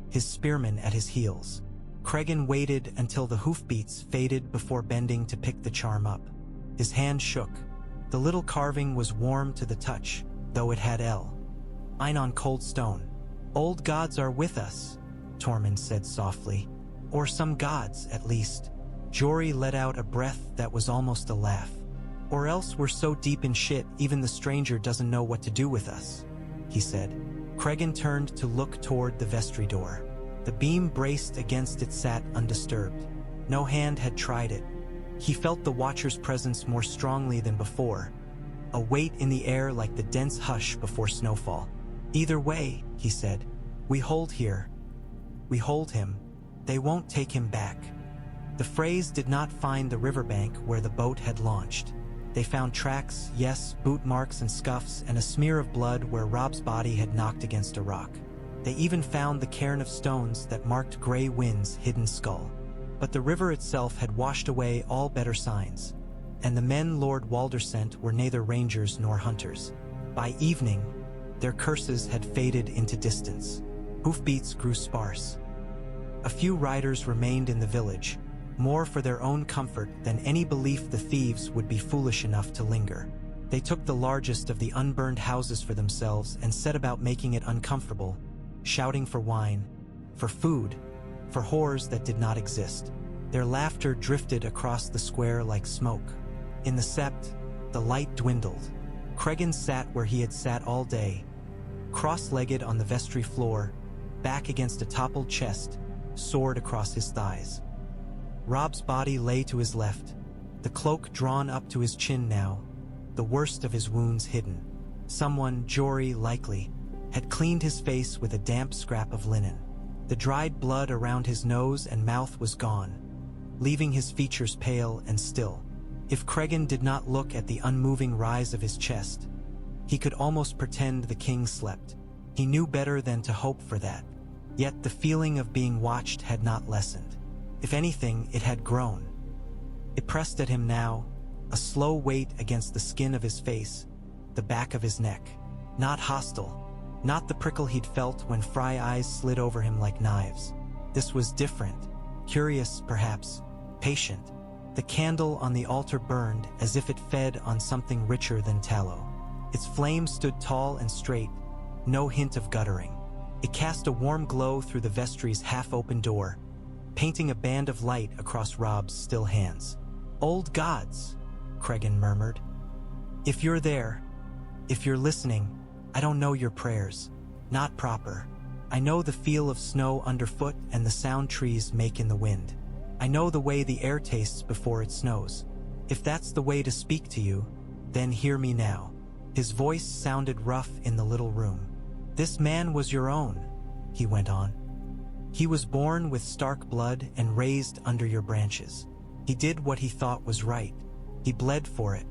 A: his spearmen at his heels. Cregan waited until the hoofbeats faded before bending to pick the charm up. His hand shook. The little carving was warm to the touch, though it had "Ein on cold stone." "Old gods are with us," Tormund said softly. "Or some gods, at least." Jory let out a breath that was almost a laugh. "Or else we're so deep in shit even the stranger doesn't know what to do with us," he said. Cregan turned to look toward the vestry door. The beam braced against it sat undisturbed. No hand had tried it. He felt the Watcher's presence more strongly than before, a weight in the air like the dense hush before snowfall. "Either way," he said, "we hold here. We hold him. They won't take him back." The Freys did not find the riverbank where the boat had launched. They found tracks, yes, boot marks and scuffs, and a smear of blood where Robb's body had knocked against a rock. They even found the cairn of stones that marked Grey Wind's hidden skull. But the river itself had washed away all better signs, and the men Lord Walder sent were neither rangers nor hunters. By evening, their curses had faded into distance. Hoofbeats grew sparse. A few riders remained in the village, more for their own comfort than any belief the thieves would be foolish enough to linger. They took the largest of the unburned houses for themselves and set about making it uncomfortable, shouting for wine, for food, for whores that did not exist. Their laughter drifted across the square like smoke. In the Sept, the light dwindled. Cregan sat where he had sat all day, cross-legged on the vestry floor, back against a toppled chest, sword across his thighs. Robb's body lay to his left, the cloak drawn up to his chin now, the worst of his wounds hidden. Someone, Jory likely, had cleaned his face with a damp scrap of linen. The dried blood around his nose and mouth was gone, leaving his features pale and still. If Cregan did not look at the unmoving rise of his chest, he could almost pretend the king slept. He knew better than to hope for that. Yet the feeling of being watched had not lessened. If anything, it had grown. It pressed at him now, a slow weight against the skin of his face, the back of his neck. Not hostile, not the prickle he'd felt when Frey eyes slid over him like knives. This was different, curious perhaps, patient. The candle on the altar burned as if it fed on something richer than tallow. Its flame stood tall and straight, no hint of guttering. It cast a warm glow through the vestry's half-open door, painting a band of light across Robb's still hands. "Old gods," Cregan murmured. "If you're there, if you're listening, I don't know your prayers. Not proper. I know the feel of snow underfoot and the sound trees make in the wind. I know the way the air tastes before it snows. If that's the way to speak to you, then hear me now." His voice sounded rough in the little room. "This man was your own," he went on. "He was born with Stark blood and raised under your branches. He did what he thought was right. He bled for it.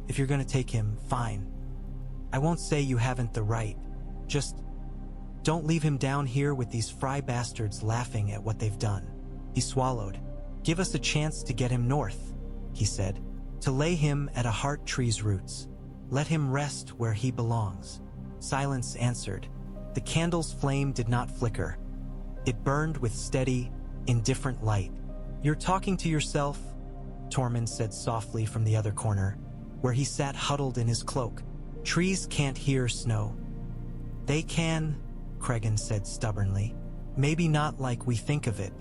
A: If you're going to take him, fine. I won't say you haven't the right. Just don't leave him down here with these Frey bastards laughing at what they've done." He swallowed. "Give us a chance to get him north," he said, "to lay him at a heart tree's roots. Let him rest where he belongs." Silence answered. The candle's flame did not flicker. It burned with steady, indifferent light. "You're talking to yourself," Tormund said softly from the other corner, where he sat huddled in his cloak. "Trees can't hear snow." "They can," Cregan said stubbornly. "Maybe not like we think of it,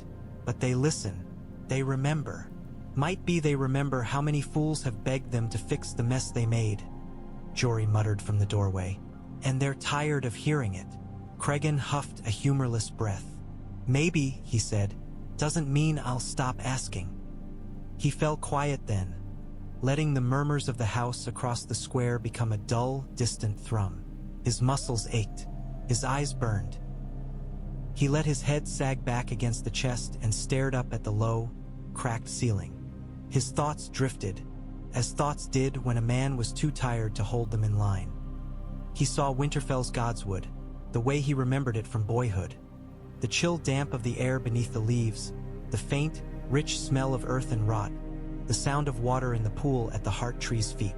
A: but they listen. They remember. Might be they remember how many fools have begged them to fix the mess they made," Jory muttered from the doorway. "And they're tired of hearing it." Cregan huffed a humorless breath. "Maybe," he said, "doesn't mean I'll stop asking." He fell quiet then, letting the murmurs of the house across the square become a dull, distant thrum. His muscles ached. His eyes burned. He let his head sag back against the chest and stared up at the low, cracked ceiling. His thoughts drifted, as thoughts did when a man was too tired to hold them in line. He saw Winterfell's godswood, the way he remembered it from boyhood. The chill damp of the air beneath the leaves, the faint, rich smell of earth and rot, the sound of water in the pool at the heart tree's feet.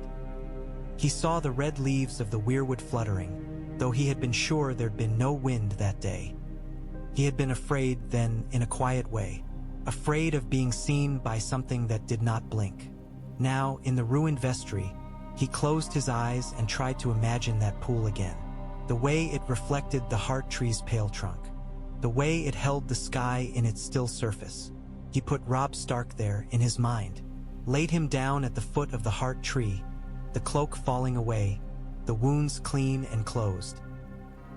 A: He saw the red leaves of the weirwood fluttering, though he had been sure there'd been no wind that day. He had been afraid then, in a quiet way, afraid of being seen by something that did not blink. Now, in the ruined Vestry, he closed his eyes and tried to imagine that pool again, the way it reflected the heart tree's pale trunk, the way it held the sky in its still surface. He put Robb Stark there in his mind, laid him down at the foot of the heart tree, the cloak falling away, the wounds clean and closed.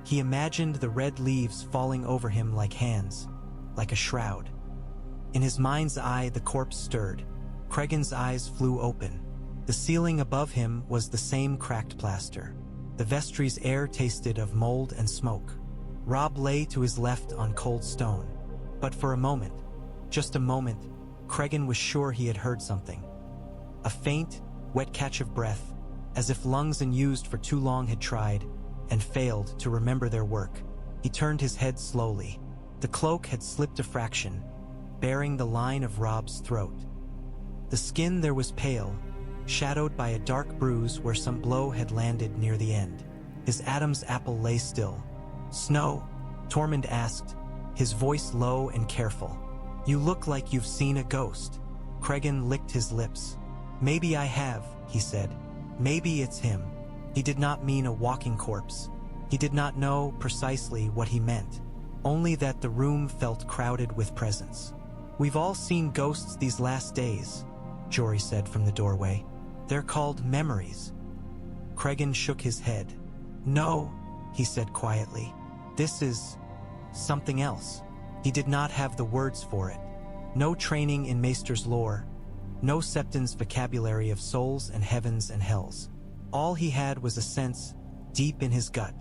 A: He imagined the red leaves falling over him like hands, like a shroud. In his mind's eye the corpse stirred. Cregan's eyes flew open. The ceiling above him was the same cracked plaster. The Vestry's air tasted of mold and smoke. Robb lay to his left on cold stone. But for a moment, just a moment, Cregan was sure he had heard something. A faint, wet catch of breath, as if lungs unused for too long had tried and failed to remember their work. He turned his head slowly. The cloak had slipped a fraction, bearing the line of Robb's throat. The skin there was pale, shadowed by a dark bruise where some blow had landed near the end. His Adam's apple lay still. "Snow?" Tormund asked, his voice low and careful. "You look like you've seen a ghost." Cregan licked his lips. "Maybe I have," he said. "Maybe it's him." He did not mean a walking corpse. He did not know precisely what he meant, only that the room felt crowded with presence. "We've all seen ghosts these last days," Jory said from the doorway. "They're called memories." Cregan shook his head. "No," he said quietly. "This is something else." He did not have the words for it. No training in Maester's lore, no Septon's vocabulary of souls and heavens and hells. All he had was a sense, deep in his gut,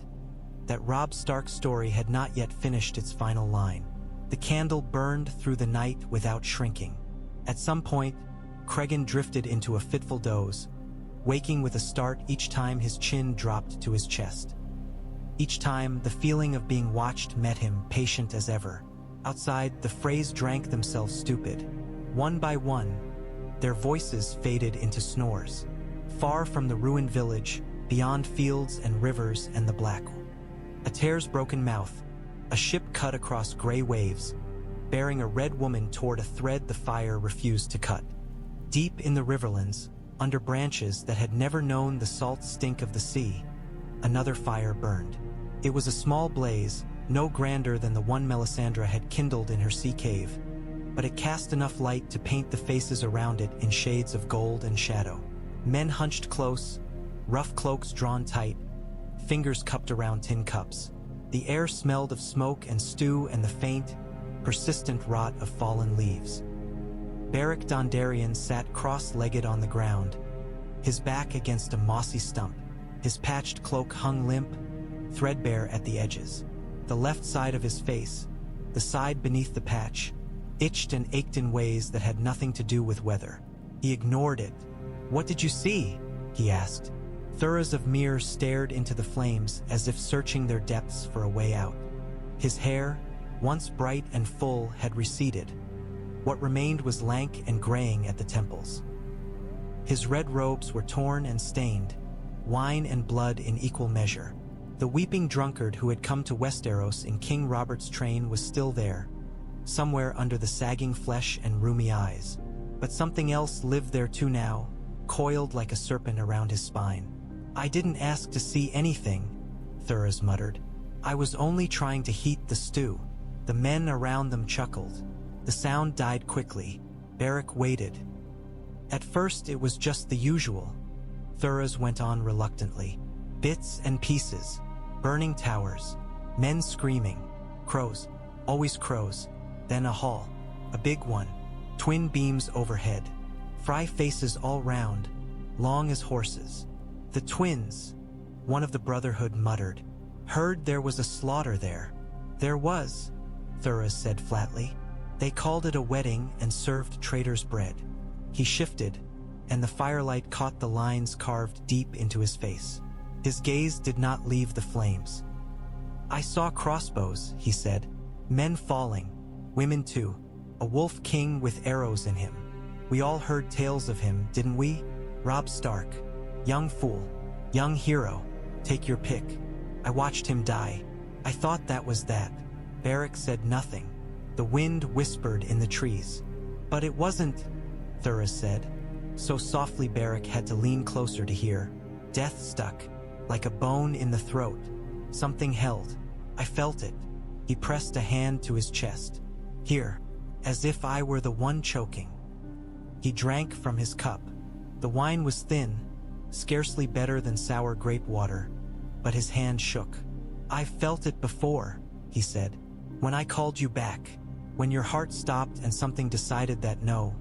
A: that Robb Stark's story had not yet finished its final line. The candle burned through the night without shrinking. At some point, Cregan drifted into a fitful doze, waking with a start each time his chin dropped to his chest. Each time, the feeling of being watched met him, patient as ever. Outside, the Freys drank themselves stupid. One by one, their voices faded into snores. Far from the ruined village, beyond fields and rivers and the black. A tear's broken mouth, a ship cut across gray waves, bearing a red woman toward a thread the fire refused to cut. Deep in the Riverlands, under branches that had never known the salt stink of the sea, another fire burned. It was a small blaze, no grander than the one Melisandre had kindled in her sea cave, but it cast enough light to paint the faces around it in shades of gold and shadow. Men hunched close, rough cloaks drawn tight, fingers cupped around tin cups. The air smelled of smoke and stew and the faint, persistent rot of fallen leaves. Beric Dondarrion sat cross-legged on the ground, his back against a mossy stump. His patched cloak hung limp, threadbare at the edges. The left side of his face, the side beneath the patch, itched and ached in ways that had nothing to do with weather. He ignored it. "What did you see?" he asked. Thoros of Myr stared into the flames as if searching their depths for a way out. His hair, once bright and full, had receded. What remained was lank and graying at the temples. His red robes were torn and stained, wine and blood in equal measure. The weeping drunkard who had come to Westeros in King Robert's train was still there, somewhere under the sagging flesh and rheumy eyes. But something else lived there too now, coiled like a serpent around his spine. "I didn't ask to see anything," Thoros muttered. "I was only trying to heat the stew." The men around them chuckled. The sound died quickly. Beric waited. "At first it was just the usual," Thoros went on reluctantly. "Bits and pieces, burning towers, men screaming, crows, always crows, then a hall, a big one, twin beams overhead, Frey faces all round, long as horses. The twins," one of the Brotherhood muttered, "heard there was a slaughter there." "There was," Thoros said flatly. They called it a wedding and served traitors' bread. He shifted, and the firelight caught the lines carved deep into his face. His gaze did not leave the flames. I saw crossbows, he said. Men falling, women too. A wolf king with arrows in him. We all heard tales of him, didn't we? Robb Stark. Young fool. Young hero. Take your pick. I watched him die. I thought that was that. Beric said nothing. The wind whispered in the trees. But it wasn't, Thoros said. So softly Beric had to lean closer to hear. Death stuck, like a bone in the throat. Something held. I felt it. He pressed a hand to his chest. Here, as if I were the one choking. He drank from his cup. The wine was thin, scarcely better than sour grape water, but his hand shook. I've felt it before, he said. When I called you back, when your heart stopped and something decided that no,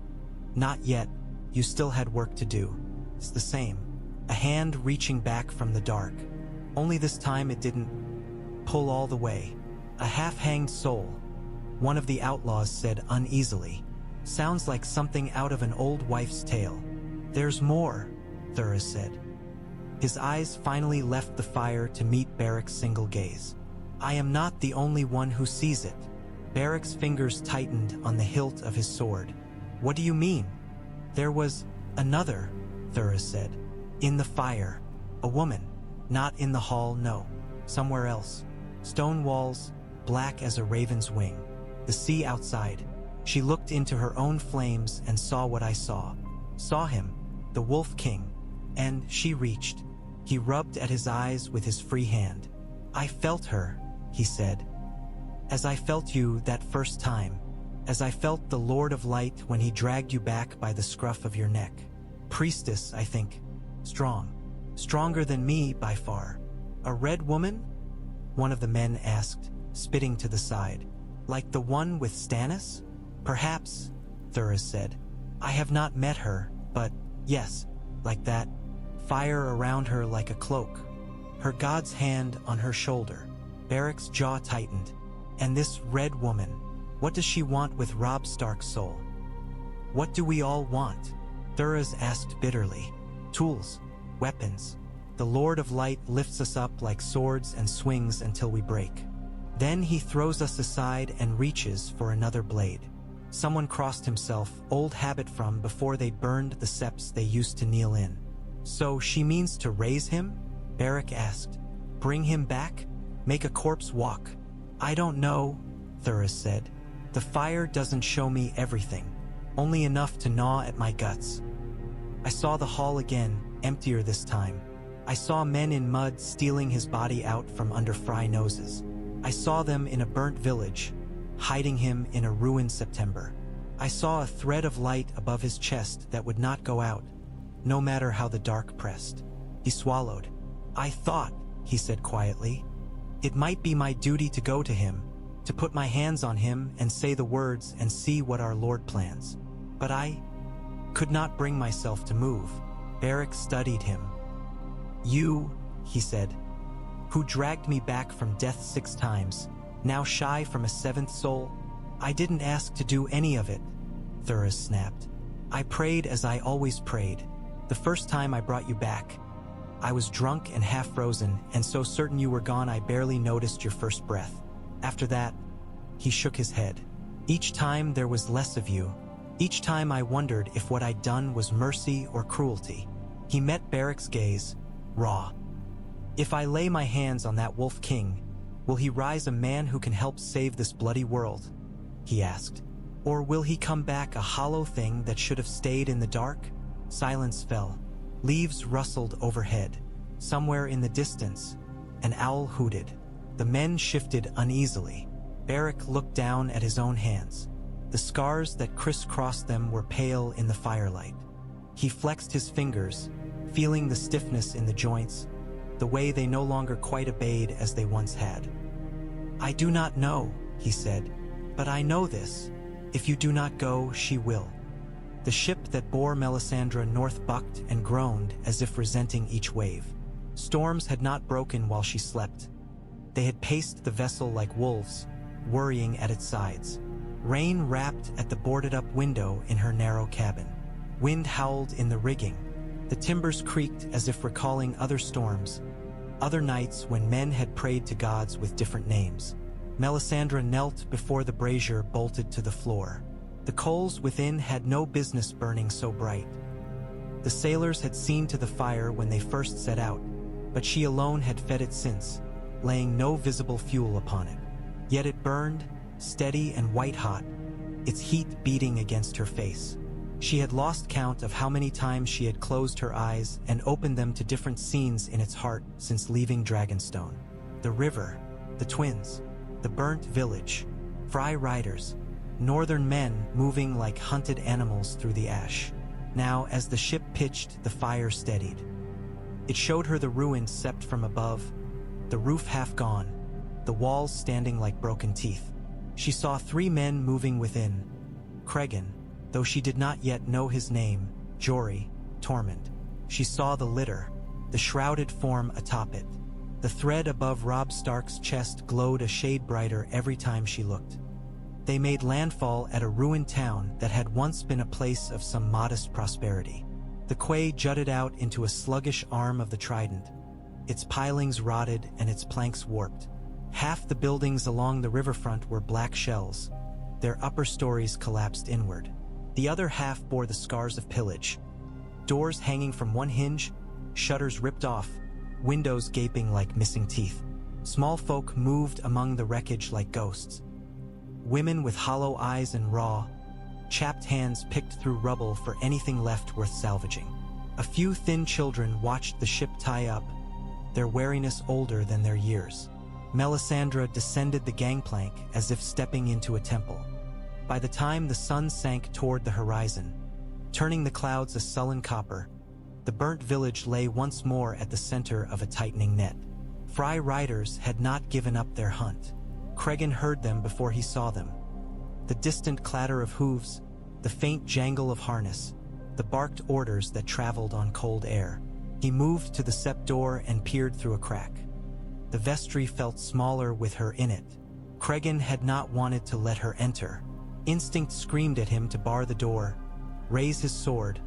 A: not yet, you still had work to do. It's the same. A hand reaching back from the dark. Only this time it didn't pull all the way. A half-hanged soul, one of the outlaws said uneasily. Sounds like something out of an old wife's tale. There's more, Thoros said. His eyes finally left the fire to meet Beric's single gaze. I am not the only one who sees it. Beric's fingers tightened on the hilt of his sword. What do you mean? There was another, Thoros said. In the fire. A woman. Not in the hall, no. Somewhere else. Stone walls, black as a raven's wing. The sea outside. She looked into her own flames and saw what I saw. Saw him, the Wolf King. And she reached. He rubbed at his eyes with his free hand. I felt her, he said. As I felt you that first time. As I felt the Lord of Light when he dragged you back by the scruff of your neck. Priestess, I think. Strong. Stronger than me by far. A red woman? One of the men asked, spitting to the side. Like the one with Stannis? Perhaps, Thoros said. I have not met her, but yes, like that. Fire around her like a cloak. Her god's hand on her shoulder. Beric's jaw tightened. And this red woman, what does she want with Robb Stark's soul? What do we all want? Thoros asked bitterly. Tools, weapons. The Lord of Light lifts us up like swords and swings until we break. Then he throws us aside and reaches for another blade. Someone crossed himself, old habit from before they burned the septs they used to kneel in. So she means to raise him? Beric asked. Bring him back? Make a corpse walk? I don't know, Thoros said. The fire doesn't show me everything, only enough to gnaw at my guts. I saw the hall again, emptier this time. I saw men in mud stealing his body out from under Frey noses. I saw them in a burnt village, hiding him in a ruined September. I saw a thread of light above his chest that would not go out, no matter how the dark pressed. He swallowed. I thought, he said quietly, it might be my duty to go to him, to put my hands on him and say the words and see what our Lord plans. But I could not bring myself to move. Beric studied him. You, he said, who dragged me back from death 6 times, now shy from a 7th soul? I didn't ask to do any of it, Thoros snapped. I prayed as I always prayed. The first time I brought you back, I was drunk and half frozen, and so certain you were gone I barely noticed your first breath. After that, he shook his head. Each time there was less of you. Each time I wondered if what I'd done was mercy or cruelty. He met Beric's gaze, raw. If I lay my hands on that Wolf King, will he rise a man who can help save this bloody world? He asked. Or will he come back a hollow thing that should have stayed in the dark? Silence fell. Leaves rustled overhead. Somewhere in the distance, an owl hooted. The men shifted uneasily. Beric looked down at his own hands. The scars that crisscrossed them were pale in the firelight. He flexed his fingers, feeling the stiffness in the joints, the way they no longer quite obeyed as they once had. I do not know, he said, but I know this. If you do not go, she will. The ship that bore Melisandre north bucked and groaned as if resenting each wave. Storms had not broken while she slept. They had paced the vessel like wolves, worrying at its sides. Rain rapped at the boarded-up window in her narrow cabin. Wind howled in the rigging. The timbers creaked as if recalling other storms, other nights when men had prayed to gods with different names. Melisandre knelt before the brazier bolted to the floor. The coals within had no business burning so bright. The sailors had seen to the fire when they first set out, but she alone had fed it since, laying no visible fuel upon it. Yet it burned, steady and white-hot, its heat beating against her face. She had lost count of how many times she had closed her eyes and opened them to different scenes in its heart since leaving Dragonstone. The river, the twins, the burnt village, Frey riders, northern men moving like hunted animals through the ash. Now, as the ship pitched, the fire steadied. It showed her the ruined Sept from above, the roof half gone, the walls standing like broken teeth. She saw 3 men moving within. Cregan, though she did not yet know his name, Jory, Tormund. She saw the litter, the shrouded form atop it. The thread above Robb Stark's chest glowed a shade brighter every time she looked. They made landfall at a ruined town that had once been a place of some modest prosperity. The quay jutted out into a sluggish arm of the Trident, its pilings rotted and its planks warped. Half the buildings along the riverfront were black shells, their upper stories collapsed inward. The other half bore the scars of pillage. Doors hanging from one hinge, shutters ripped off, windows gaping like missing teeth. Small folk moved among the wreckage like ghosts. Women with hollow eyes and raw, chapped hands picked through rubble for anything left worth salvaging. A few thin children watched the ship tie up, their wariness older than their years. Melisandre descended the gangplank as if stepping into a temple. By the time the sun sank toward the horizon, turning the clouds a sullen copper, the burnt village lay once more at the center of a tightening net. Frey riders had not given up their hunt. Cregan heard them before he saw them. The distant clatter of hooves, the faint jangle of harness, the barked orders that traveled on cold air. He moved to the Sept door and peered through a crack. The Vestry felt smaller with her in it. Cregan had not wanted to let her enter. Instinct screamed at him to bar the door, raise his sword,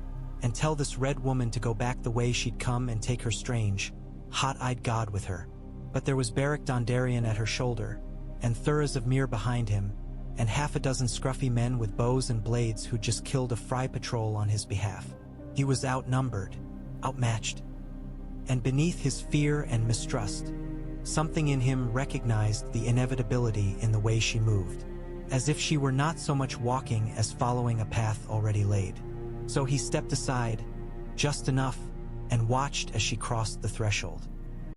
A: and tell this red woman to go back the way she'd come and take her strange, hot-eyed god with her. But there was Beric Dondarrion at her shoulder, and Thoros of Myr behind him, and half a dozen scruffy men with bows and blades who'd just killed a Frey patrol on his behalf. He was outnumbered, outmatched. And beneath his fear and mistrust, something in him recognized the inevitability in the way she moved, as if she were not so much walking as following a path already laid. So he stepped aside, just enough, and watched as she crossed the threshold.